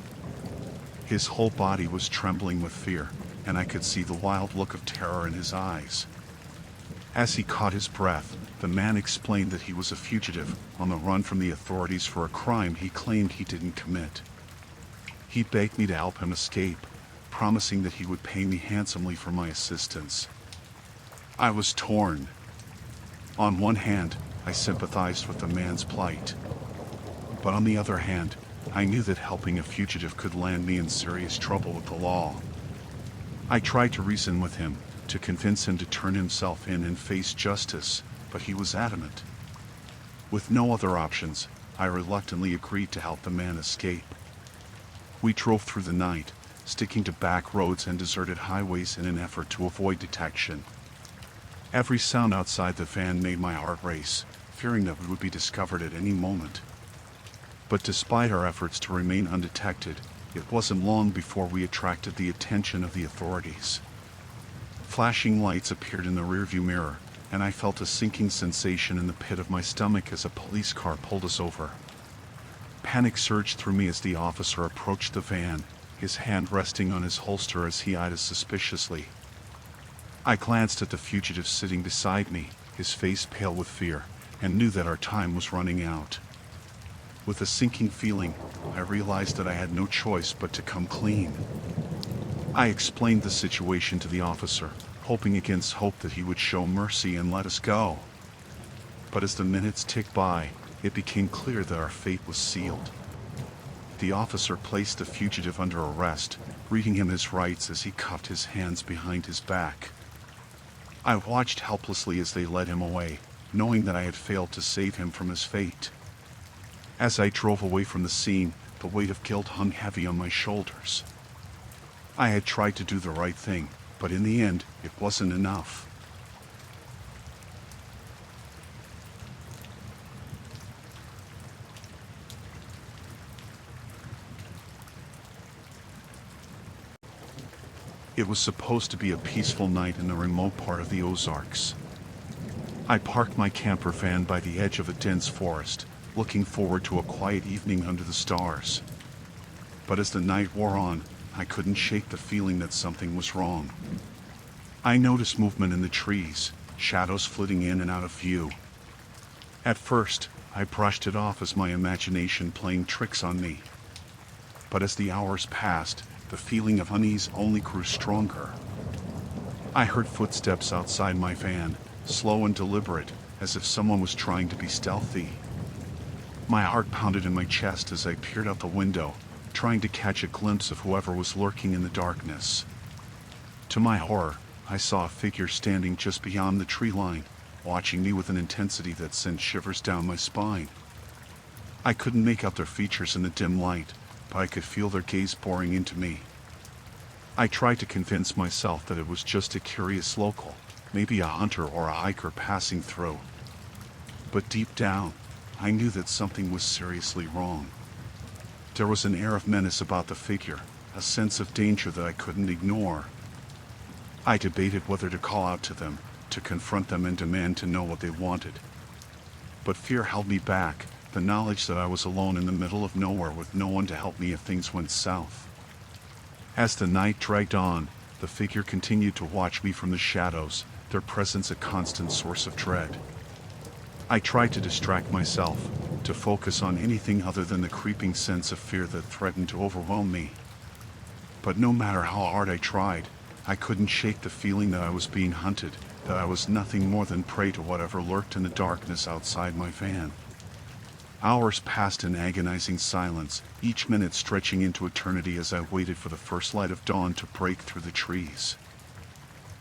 His whole body was trembling with fear, and I could see the wild look of terror in his eyes. As he caught his breath, the man explained that he was a fugitive, on the run from the authorities for a crime he claimed he didn't commit. He begged me to help him escape, promising that he would pay me handsomely for my assistance. I was torn. On one hand, I sympathized with the man's plight. But on the other hand, I knew that helping a fugitive could land me in serious trouble with the law. I tried to reason with him, to convince him to turn himself in and face justice, but he was adamant. With no other options, I reluctantly agreed to help the man escape. We drove through the night, sticking to back roads and deserted highways in an effort to avoid detection. Every sound outside the van made my heart race, fearing that we would be discovered at any moment. But despite our efforts to remain undetected, it wasn't long before we attracted the attention of the authorities. Flashing lights appeared in the rearview mirror, and I felt a sinking sensation in the pit of my stomach as a police car pulled us over. Panic surged through me as the officer approached the van, his hand resting on his holster as he eyed us suspiciously. I glanced at the fugitive sitting beside me, his face pale with fear, and knew that our time was running out. With a sinking feeling, I realized that I had no choice but to come clean. I explained the situation to the officer, hoping against hope that he would show mercy and let us go. But as the minutes ticked by, it became clear that our fate was sealed. The officer placed the fugitive under arrest, reading him his rights as he cuffed his hands behind his back. I watched helplessly as they led him away, knowing that I had failed to save him from his fate. As I drove away from the scene, the weight of guilt hung heavy on my shoulders. I had tried to do the right thing, but in the end, it wasn't enough. It was supposed to be a peaceful night in the remote part of the Ozarks. I parked my camper van by the edge of a dense forest, looking forward to a quiet evening under the stars. But as the night wore on, I couldn't shake the feeling that something was wrong. I noticed movement in the trees, shadows flitting in and out of view. At first, I brushed it off as my imagination playing tricks on me. But as the hours passed, the feeling of unease only grew stronger. I heard footsteps outside my van, slow and deliberate, as if someone was trying to be stealthy. My heart pounded in my chest as I peered out the window, trying to catch a glimpse of whoever was lurking in the darkness. To my horror, I saw a figure standing just beyond the tree line, watching me with an intensity that sent shivers down my spine. I couldn't make out their features in the dim light, but I could feel their gaze boring into me. I tried to convince myself that it was just a curious local, maybe a hunter or a hiker passing through. But deep down, I knew that something was seriously wrong. There was an air of menace about the figure, a sense of danger that I couldn't ignore. I debated whether to call out to them, to confront them and demand to know what they wanted. But fear held me back, the knowledge that I was alone in the middle of nowhere with no one to help me if things went south. As the night dragged on, the figure continued to watch me from the shadows, their presence a constant source of dread. I tried to distract myself, to focus on anything other than the creeping sense of fear that threatened to overwhelm me. But no matter how hard I tried, I couldn't shake the feeling that I was being hunted, that I was nothing more than prey to whatever lurked in the darkness outside my van. Hours passed in agonizing silence, each minute stretching into eternity as I waited for the first light of dawn to break through the trees.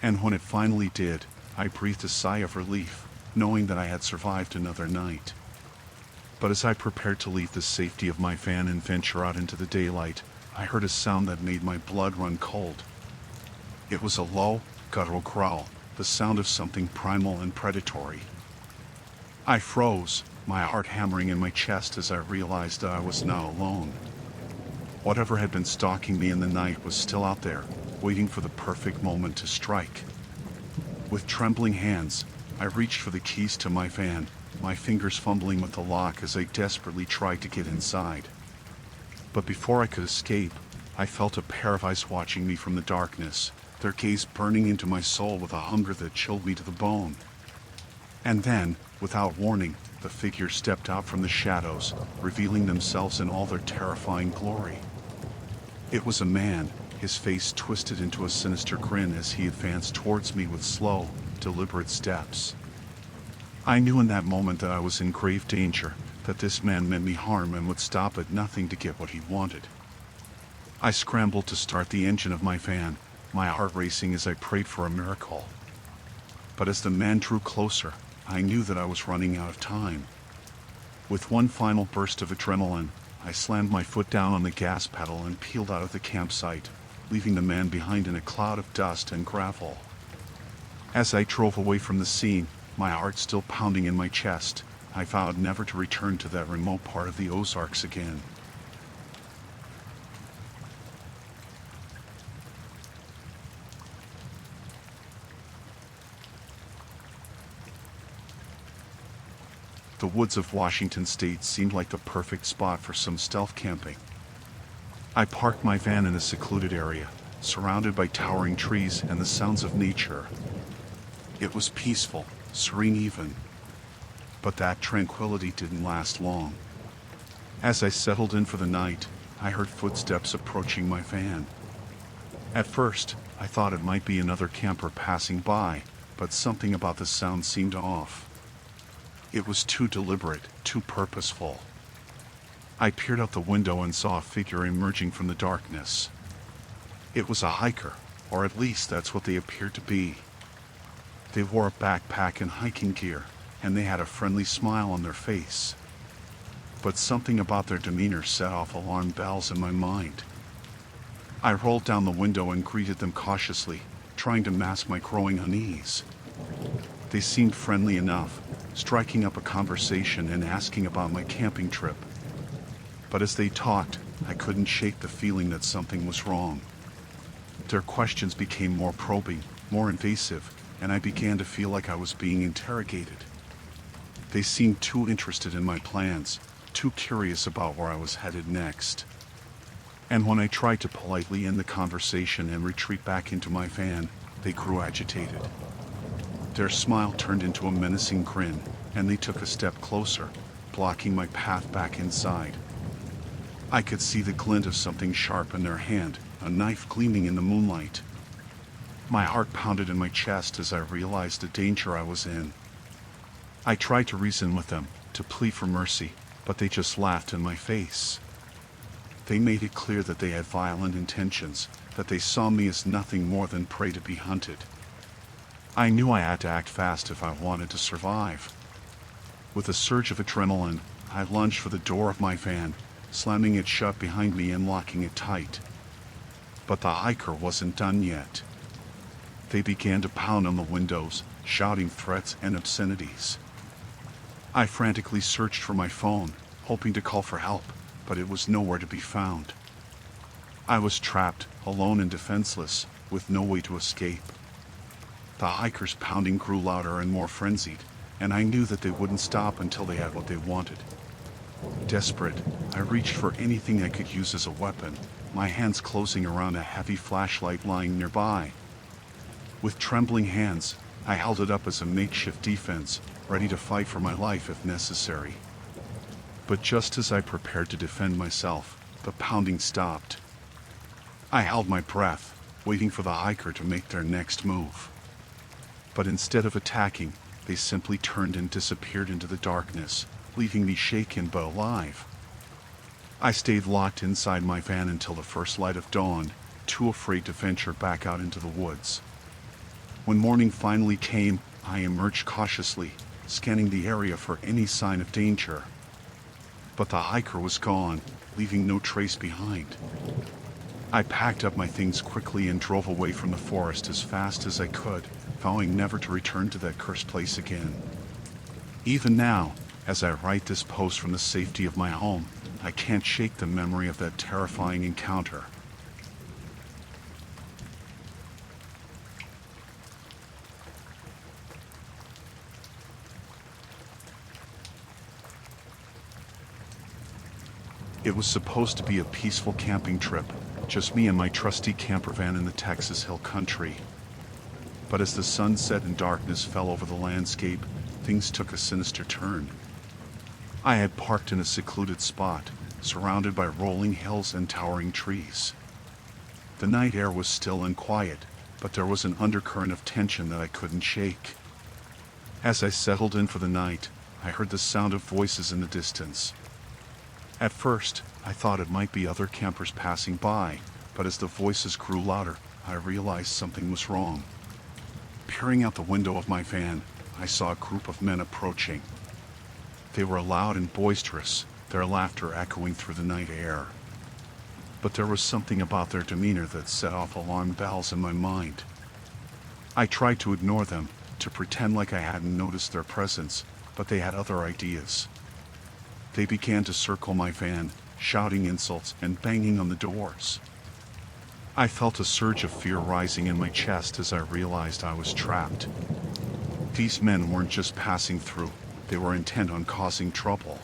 And when it finally did, I breathed a sigh of relief, knowing that I had survived another night. But as I prepared to leave the safety of my van and venture out into the daylight, I heard a sound that made my blood run cold. It was a low, guttural growl, the sound of something primal and predatory. I froze, my heart hammering in my chest as I realized that I was not alone. Whatever had been stalking me in the night was still out there, waiting for the perfect moment to strike. With trembling hands, I reached for the keys to my van, my fingers fumbling with the lock as I desperately tried to get inside. But before I could escape, I felt a pair of eyes watching me from the darkness, their gaze burning into my soul with a hunger that chilled me to the bone. And then, without warning, the figure stepped out from the shadows, revealing themselves in all their terrifying glory. It was a man, his face twisted into a sinister grin as he advanced towards me with slow, deliberate steps. I knew in that moment that I was in grave danger, that this man meant me harm and would stop at nothing to get what he wanted. I scrambled to start the engine of my van, my heart racing as I prayed for a miracle. But as the man drew closer, I knew that I was running out of time. With one final burst of adrenaline, I slammed my foot down on the gas pedal and peeled out of the campsite, leaving the man behind in a cloud of dust and gravel. As I drove away from the scene, my heart still pounding in my chest, I vowed never to return to that remote part of the Ozarks again. The woods of Washington State seemed like the perfect spot for some stealth camping. I parked my van in a secluded area, surrounded by towering trees and the sounds of nature. It was peaceful, serene even. But that tranquility didn't last long. As I settled in for the night, I heard footsteps approaching my van. At first, I thought it might be another camper passing by, but something about the sound seemed off. It was too deliberate, too purposeful. I peered out the window and saw a figure emerging from the darkness. It was a hiker, or at least that's what they appeared to be. They wore a backpack and hiking gear, and they had a friendly smile on their face. But something about their demeanor set off alarm bells in my mind. I rolled down the window and greeted them cautiously, trying to mask my growing unease. They seemed friendly enough, striking up a conversation and asking about my camping trip. But as they talked, I couldn't shake the feeling that something was wrong. Their questions became more probing, more invasive, and I began to feel like I was being interrogated. They seemed too interested in my plans, too curious about where I was headed next. And when I tried to politely end the conversation and retreat back into my van, they grew agitated. Their smile turned into a menacing grin, and they took a step closer, blocking my path back inside. I could see the glint of something sharp in their hand, a knife gleaming in the moonlight. My heart pounded in my chest as I realized the danger I was in. I tried to reason with them, to plead for mercy, but they just laughed in my face. They made it clear that they had violent intentions, that they saw me as nothing more than prey to be hunted. I knew I had to act fast if I wanted to survive. With a surge of adrenaline, I lunged for the door of my van, slamming it shut behind me and locking it tight. But the hiker wasn't done yet. They began to pound on the windows, shouting threats and obscenities. I frantically searched for my phone, hoping to call for help, but it was nowhere to be found. I was trapped, alone and defenseless, with no way to escape. The hikers' pounding grew louder and more frenzied, and I knew that they wouldn't stop until they had what they wanted. Desperate, I reached for anything I could use as a weapon, my hands closing around a heavy flashlight lying nearby. With trembling hands, I held it up as a makeshift defense, ready to fight for my life if necessary. But just as I prepared to defend myself, the pounding stopped. I held my breath, waiting for the hiker to make their next move. But instead of attacking, they simply turned and disappeared into the darkness, leaving me shaken but alive. I stayed locked inside my van until the first light of dawn, too afraid to venture back out into the woods. When morning finally came, I emerged cautiously, scanning the area for any sign of danger. But the hiker was gone, leaving no trace behind. I packed up my things quickly and drove away from the forest as fast as I could, vowing never to return to that cursed place again. Even now, as I write this post from the safety of my home, I can't shake the memory of that terrifying encounter. It was supposed to be a peaceful camping trip, just me and my trusty camper van in the Texas Hill Country. But as the sun set and darkness fell over the landscape, things took a sinister turn. I had parked in a secluded spot, surrounded by rolling hills and towering trees. The night air was still and quiet, but there was an undercurrent of tension that I couldn't shake. As I settled in for the night, I heard the sound of voices in the distance. At first, I thought it might be other campers passing by, but as the voices grew louder, I realized something was wrong. Peering out the window of my van, I saw a group of men approaching. They were loud and boisterous, their laughter echoing through the night air. But there was something about their demeanor that set off alarm bells in my mind. I tried to ignore them, to pretend like I hadn't noticed their presence, but they had other ideas. They began to circle my van, shouting insults and banging on the doors. I felt a surge of fear rising in my chest as I realized I was trapped. These men weren't just passing through, they were intent on causing trouble.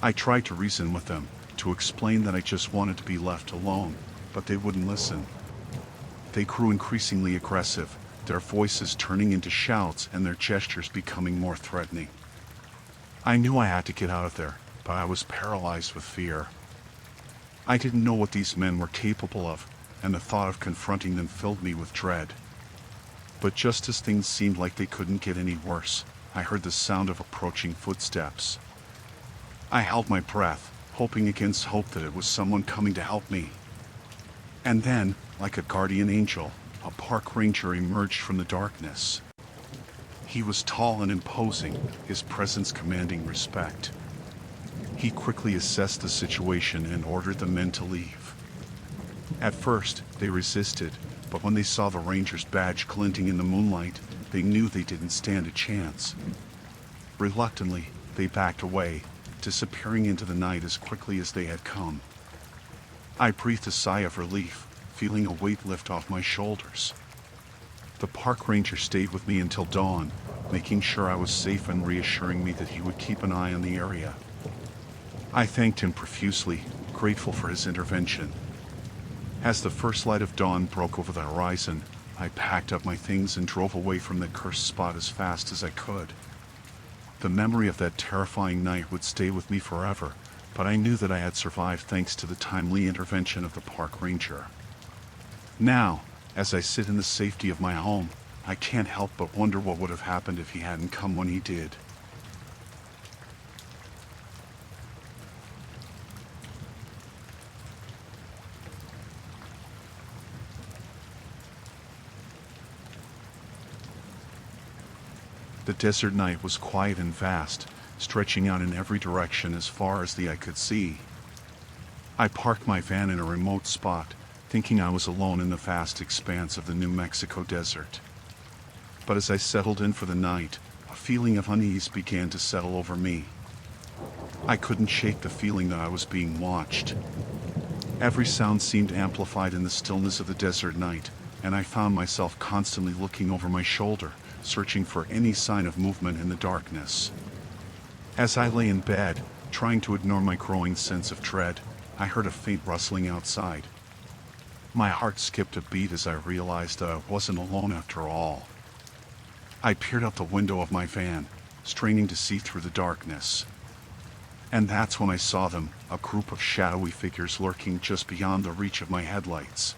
I tried to reason with them, to explain that I just wanted to be left alone, but they wouldn't listen. They grew increasingly aggressive, their voices turning into shouts and their gestures becoming more threatening. I knew I had to get out of there, but I was paralyzed with fear. I didn't know what these men were capable of, and the thought of confronting them filled me with dread. But just as things seemed like they couldn't get any worse, I heard the sound of approaching footsteps. I held my breath, hoping against hope that it was someone coming to help me. And then, like a guardian angel, a park ranger emerged from the darkness. He was tall and imposing, his presence commanding respect. He quickly assessed the situation and ordered the men to leave. At first, they resisted, but when they saw the ranger's badge glinting in the moonlight, they knew they didn't stand a chance. Reluctantly, they backed away, disappearing into the night as quickly as they had come. I breathed a sigh of relief, feeling a weight lift off my shoulders. The park ranger stayed with me until dawn, making sure I was safe and reassuring me that he would keep an eye on the area. I thanked him profusely, grateful for his intervention. As the first light of dawn broke over the horizon, I packed up my things and drove away from that cursed spot as fast as I could. The memory of that terrifying night would stay with me forever, but I knew that I had survived thanks to the timely intervention of the park ranger. Now, as I sit in the safety of my home, I can't help but wonder what would have happened if he hadn't come when he did. The desert night was quiet and vast, stretching out in every direction as far as the eye could see. I parked my van in a remote spot, thinking I was alone in the vast expanse of the New Mexico desert. But as I settled in for the night, a feeling of unease began to settle over me. I couldn't shake the feeling that I was being watched. Every sound seemed amplified in the stillness of the desert night, and I found myself constantly looking over my shoulder, searching for any sign of movement in the darkness. As I lay in bed, trying to ignore my growing sense of dread, I heard a faint rustling outside. My heart skipped a beat as I realized that I wasn't alone after all. I peered out the window of my van, straining to see through the darkness. And that's when I saw them, a group of shadowy figures lurking just beyond the reach of my headlights.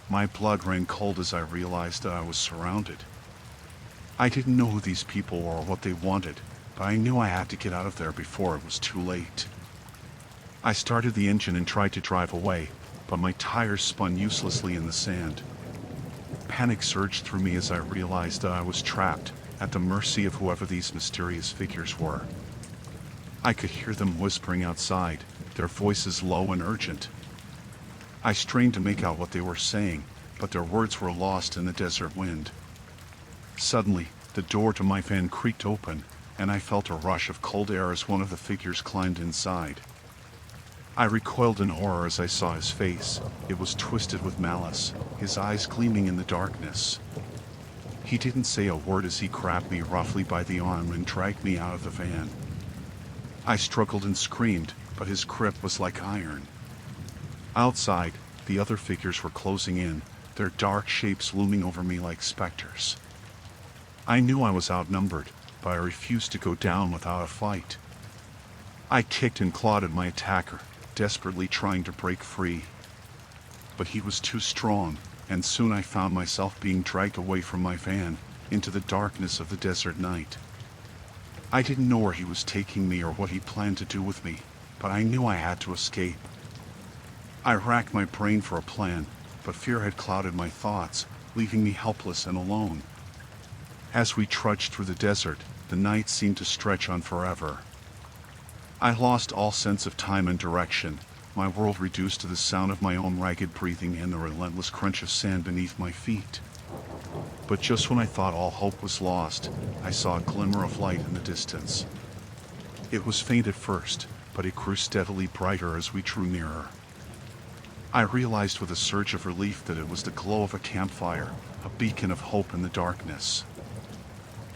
My blood ran cold as I realized that I was surrounded. I didn't know who these people were or what they wanted, but I knew I had to get out of there before it was too late. I started the engine and tried to drive away, but my tires spun uselessly in the sand. Panic surged through me as I realized that I was trapped, at the mercy of whoever these mysterious figures were. I could hear them whispering outside, their voices low and urgent. I strained to make out what they were saying, but their words were lost in the desert wind. Suddenly, the door to my van creaked open, and I felt a rush of cold air as one of the figures climbed inside. I recoiled in horror as I saw his face. It was twisted with malice, his eyes gleaming in the darkness. He didn't say a word as he grabbed me roughly by the arm and dragged me out of the van. I struggled and screamed, but his grip was like iron. Outside, the other figures were closing in, their dark shapes looming over me like specters. I knew I was outnumbered, but I refused to go down without a fight. I kicked and clawed at my attacker, desperately trying to break free. But he was too strong, and soon I found myself being dragged away from my van, into the darkness of the desert night. I didn't know where he was taking me or what he planned to do with me, but I knew I had to escape. I racked my brain for a plan, but fear had clouded my thoughts, leaving me helpless and alone. As we trudged through the desert, the night seemed to stretch on forever. I lost all sense of time and direction, my world reduced to the sound of my own ragged breathing and the relentless crunch of sand beneath my feet. But just when I thought all hope was lost, I saw a glimmer of light in the distance. It was faint at first, but it grew steadily brighter as we drew nearer. I realized with a surge of relief that it was the glow of a campfire, a beacon of hope in the darkness.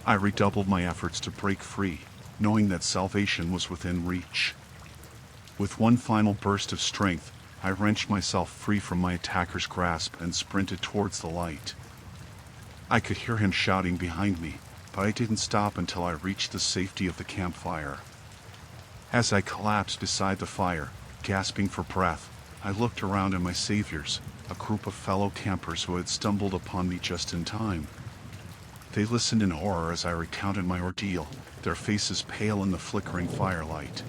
I redoubled my efforts to break free, knowing that salvation was within reach. With one final burst of strength, I wrenched myself free from my attacker's grasp and sprinted towards the light. I could hear him shouting behind me, but I didn't stop until I reached the safety of the campfire. As I collapsed beside the fire, gasping for breath, I looked around at my saviors, a group of fellow campers who had stumbled upon me just in time. They listened in horror as I recounted my ordeal, their faces pale in the flickering firelight.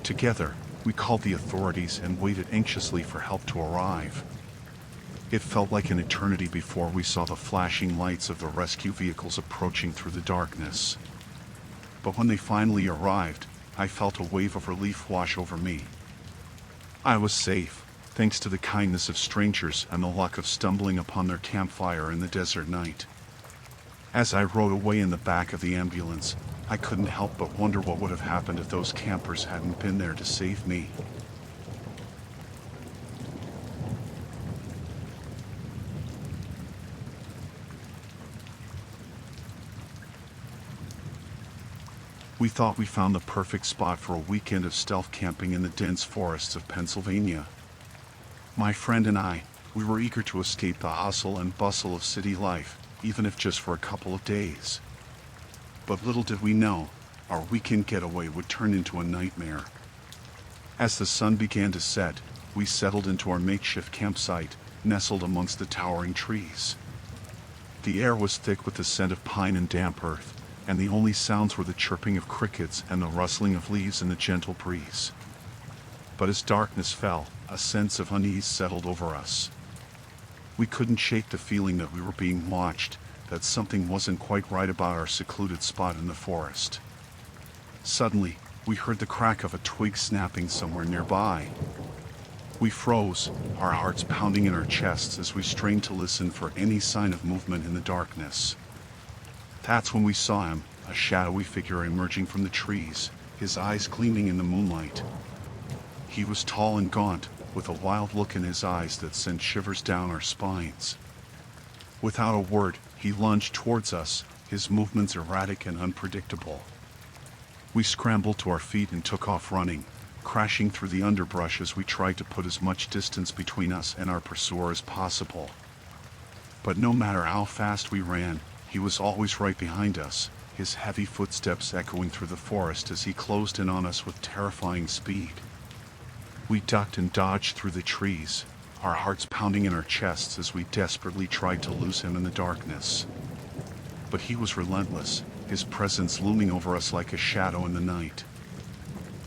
Together, we called the authorities and waited anxiously for help to arrive. It felt like an eternity before we saw the flashing lights of the rescue vehicles approaching through the darkness. But when they finally arrived, I felt a wave of relief wash over me. I was safe, thanks to the kindness of strangers and the luck of stumbling upon their campfire in the desert night. As I rode away in the back of the ambulance, I couldn't help but wonder what would have happened if those campers hadn't been there to save me. We thought we found the perfect spot for a weekend of stealth camping in the dense forests of Pennsylvania. My friend and I, we were eager to escape the hustle and bustle of city life, even if just for a couple of days. But little did we know, our weekend getaway would turn into a nightmare. As the sun began to set, we settled into our makeshift campsite, nestled amongst the towering trees. The air was thick with the scent of pine and damp earth, and the only sounds were the chirping of crickets and the rustling of leaves in the gentle breeze. But as darkness fell, a sense of unease settled over us. We couldn't shake the feeling that we were being watched, that something wasn't quite right about our secluded spot in the forest. Suddenly, we heard the crack of a twig snapping somewhere nearby. We froze, our hearts pounding in our chests as we strained to listen for any sign of movement in the darkness. That's when we saw him, a shadowy figure emerging from the trees, his eyes gleaming in the moonlight. He was tall and gaunt, with a wild look in his eyes that sent shivers down our spines. Without a word, he lunged towards us, his movements erratic and unpredictable. We scrambled to our feet and took off running, crashing through the underbrush as we tried to put as much distance between us and our pursuer as possible. But no matter how fast we ran, he was always right behind us, his heavy footsteps echoing through the forest as he closed in on us with terrifying speed. We ducked and dodged through the trees, our hearts pounding in our chests as we desperately tried to lose him in the darkness. But he was relentless, his presence looming over us like a shadow in the night.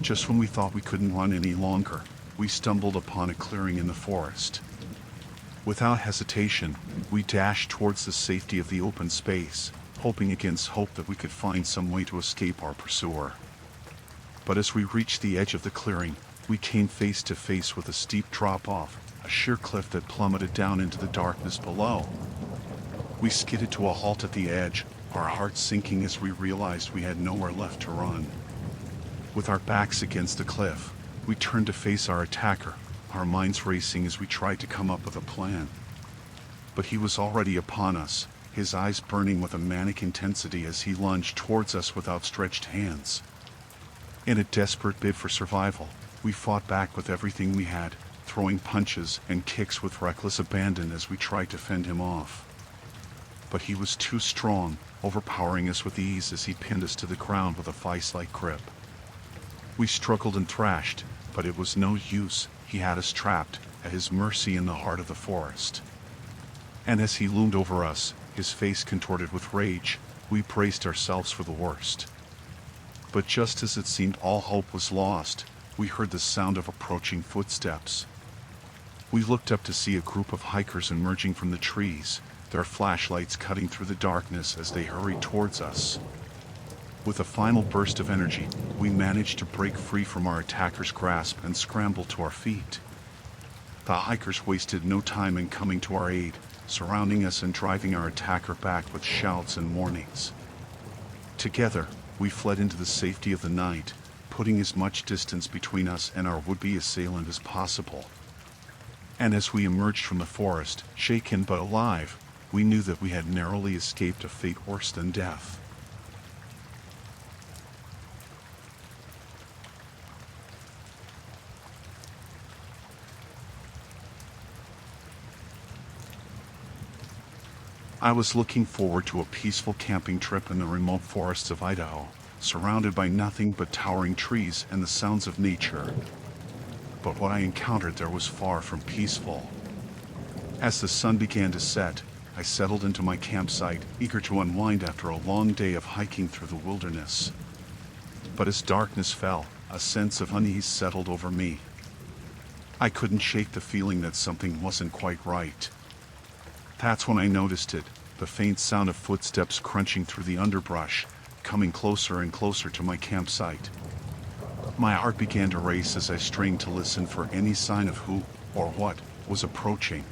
Just when we thought we couldn't run any longer, we stumbled upon a clearing in the forest. Without hesitation, we dashed towards the safety of the open space, hoping against hope that we could find some way to escape our pursuer. But as we reached the edge of the clearing, we came face to face with a steep drop-off, a sheer cliff that plummeted down into the darkness below. We skidded to a halt at the edge, our hearts sinking as we realized we had nowhere left to run. With our backs against the cliff, we turned to face our attacker, our minds racing as we tried to come up with a plan. But he was already upon us, his eyes burning with a manic intensity as he lunged towards us with outstretched hands. In a desperate bid for survival, we fought back with everything we had, throwing punches and kicks with reckless abandon as we tried to fend him off. But he was too strong, overpowering us with ease as he pinned us to the ground with a vice-like grip. We struggled and thrashed, but it was no use, he had us trapped, at his mercy in the heart of the forest. And as he loomed over us, his face contorted with rage, we braced ourselves for the worst. But just as it seemed all hope was lost, we heard the sound of approaching footsteps. We looked up to see a group of hikers emerging from the trees, their flashlights cutting through the darkness as they hurried towards us. With a final burst of energy, we managed to break free from our attacker's grasp and scramble to our feet. The hikers wasted no time in coming to our aid, surrounding us and driving our attacker back with shouts and warnings. Together, we fled into the safety of the night, putting as much distance between us and our would-be assailant as possible. And as we emerged from the forest, shaken but alive, we knew that we had narrowly escaped a fate worse than death. I was looking forward to a peaceful camping trip in the remote forests of Idaho, surrounded by nothing but towering trees and the sounds of nature. But what I encountered there was far from peaceful. As the sun began to set, I settled into my campsite, eager to unwind after a long day of hiking through the wilderness. But as darkness fell, a sense of unease settled over me. I couldn't shake the feeling that something wasn't quite right. That's when I noticed it, the faint sound of footsteps crunching through the underbrush, coming closer and closer to my campsite. My heart began to race as I strained to listen for any sign of who, or what, was approaching.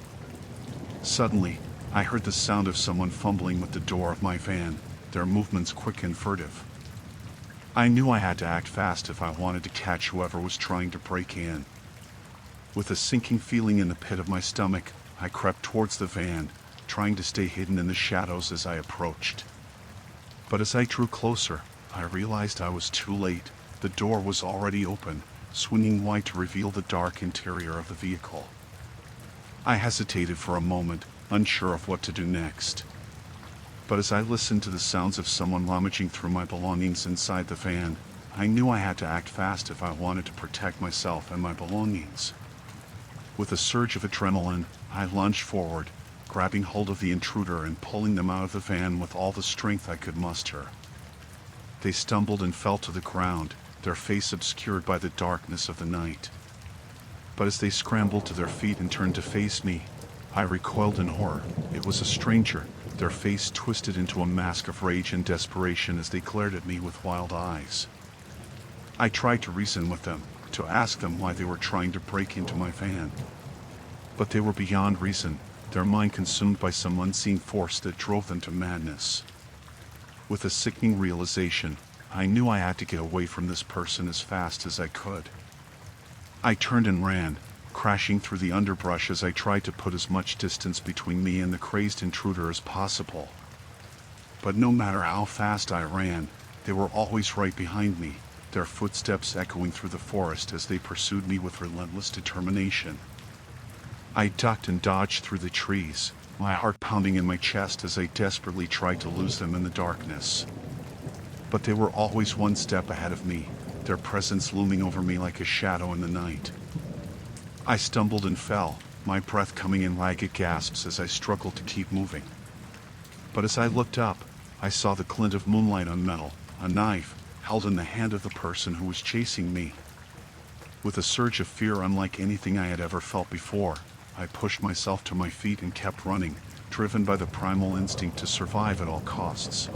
Suddenly, I heard the sound of someone fumbling with the door of my van, their movements quick and furtive. I knew I had to act fast if I wanted to catch whoever was trying to break in. With a sinking feeling in the pit of my stomach, I crept towards the van, trying to stay hidden in the shadows as I approached. But as I drew closer, I realized I was too late. The door was already open, swinging wide to reveal the dark interior of the vehicle. I hesitated for a moment, unsure of what to do next. But as I listened to the sounds of someone rummaging through my belongings inside the van, I knew I had to act fast if I wanted to protect myself and my belongings. With a surge of adrenaline, I lunged forward, grabbing hold of the intruder and pulling them out of the van with all the strength I could muster. They stumbled and fell to the ground, their face obscured by the darkness of the night. But as they scrambled to their feet and turned to face me, I recoiled in horror. It was a stranger, their face twisted into a mask of rage and desperation as they glared at me with wild eyes. I tried to reason with them, to ask them why they were trying to break into my van. But they were beyond reason, their mind consumed by some unseen force that drove them to madness. With a sickening realization, I knew I had to get away from this person as fast as I could. I turned and ran, crashing through the underbrush as I tried to put as much distance between me and the crazed intruder as possible. But no matter how fast I ran, they were always right behind me, their footsteps echoing through the forest as they pursued me with relentless determination. I ducked and dodged through the trees, my heart pounding in my chest as I desperately tried to lose them in the darkness. But they were always one step ahead of me, their presence looming over me like a shadow in the night. I stumbled and fell, my breath coming in ragged gasps as I struggled to keep moving. But as I looked up, I saw the glint of moonlight on metal, a knife, held in the hand of the person who was chasing me. With a surge of fear unlike anything I had ever felt before, I pushed myself to my feet and kept running, driven by the primal instinct to survive at all costs.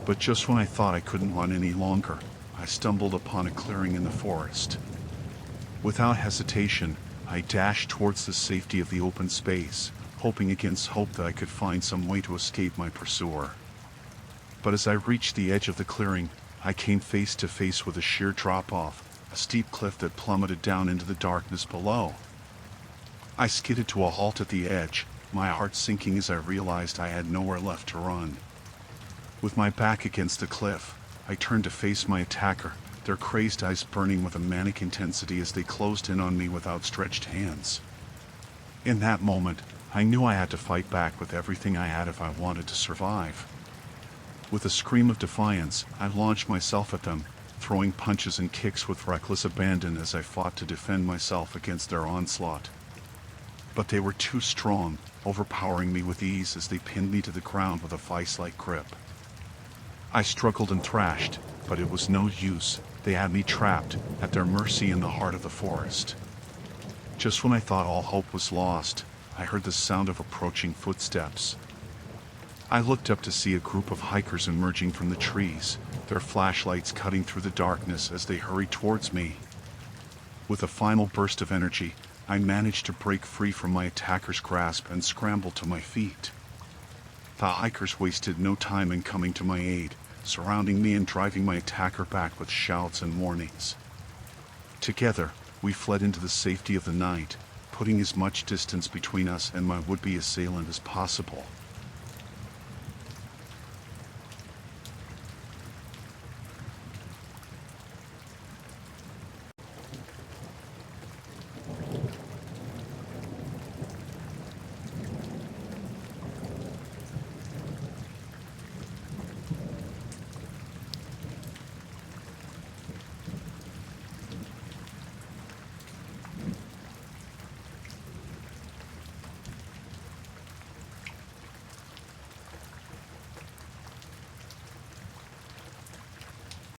But just when I thought I couldn't run any longer, I stumbled upon a clearing in the forest. Without hesitation, I dashed towards the safety of the open space, hoping against hope that I could find some way to escape my pursuer. But as I reached the edge of the clearing, I came face to face with a sheer drop-off, a steep cliff that plummeted down into the darkness below. I skidded to a halt at the edge, my heart sinking as I realized I had nowhere left to run. With my back against the cliff, I turned to face my attacker, their crazed eyes burning with a manic intensity as they closed in on me with outstretched hands. In that moment, I knew I had to fight back with everything I had if I wanted to survive. With a scream of defiance, I launched myself at them, throwing punches and kicks with reckless abandon as I fought to defend myself against their onslaught. But they were too strong, overpowering me with ease as they pinned me to the ground with a vice-like grip. I struggled and thrashed, but it was no use. They had me trapped, at their mercy in the heart of the forest. Just when I thought all hope was lost, I heard the sound of approaching footsteps. I looked up to see a group of hikers emerging from the trees, their flashlights cutting through the darkness as they hurried towards me. With a final burst of energy, I managed to break free from my attacker's grasp and scramble to my feet. The hikers wasted no time in coming to my aid, surrounding me and driving my attacker back with shouts and warnings. Together, we fled into the safety of the night, putting as much distance between us and my would-be assailant as possible.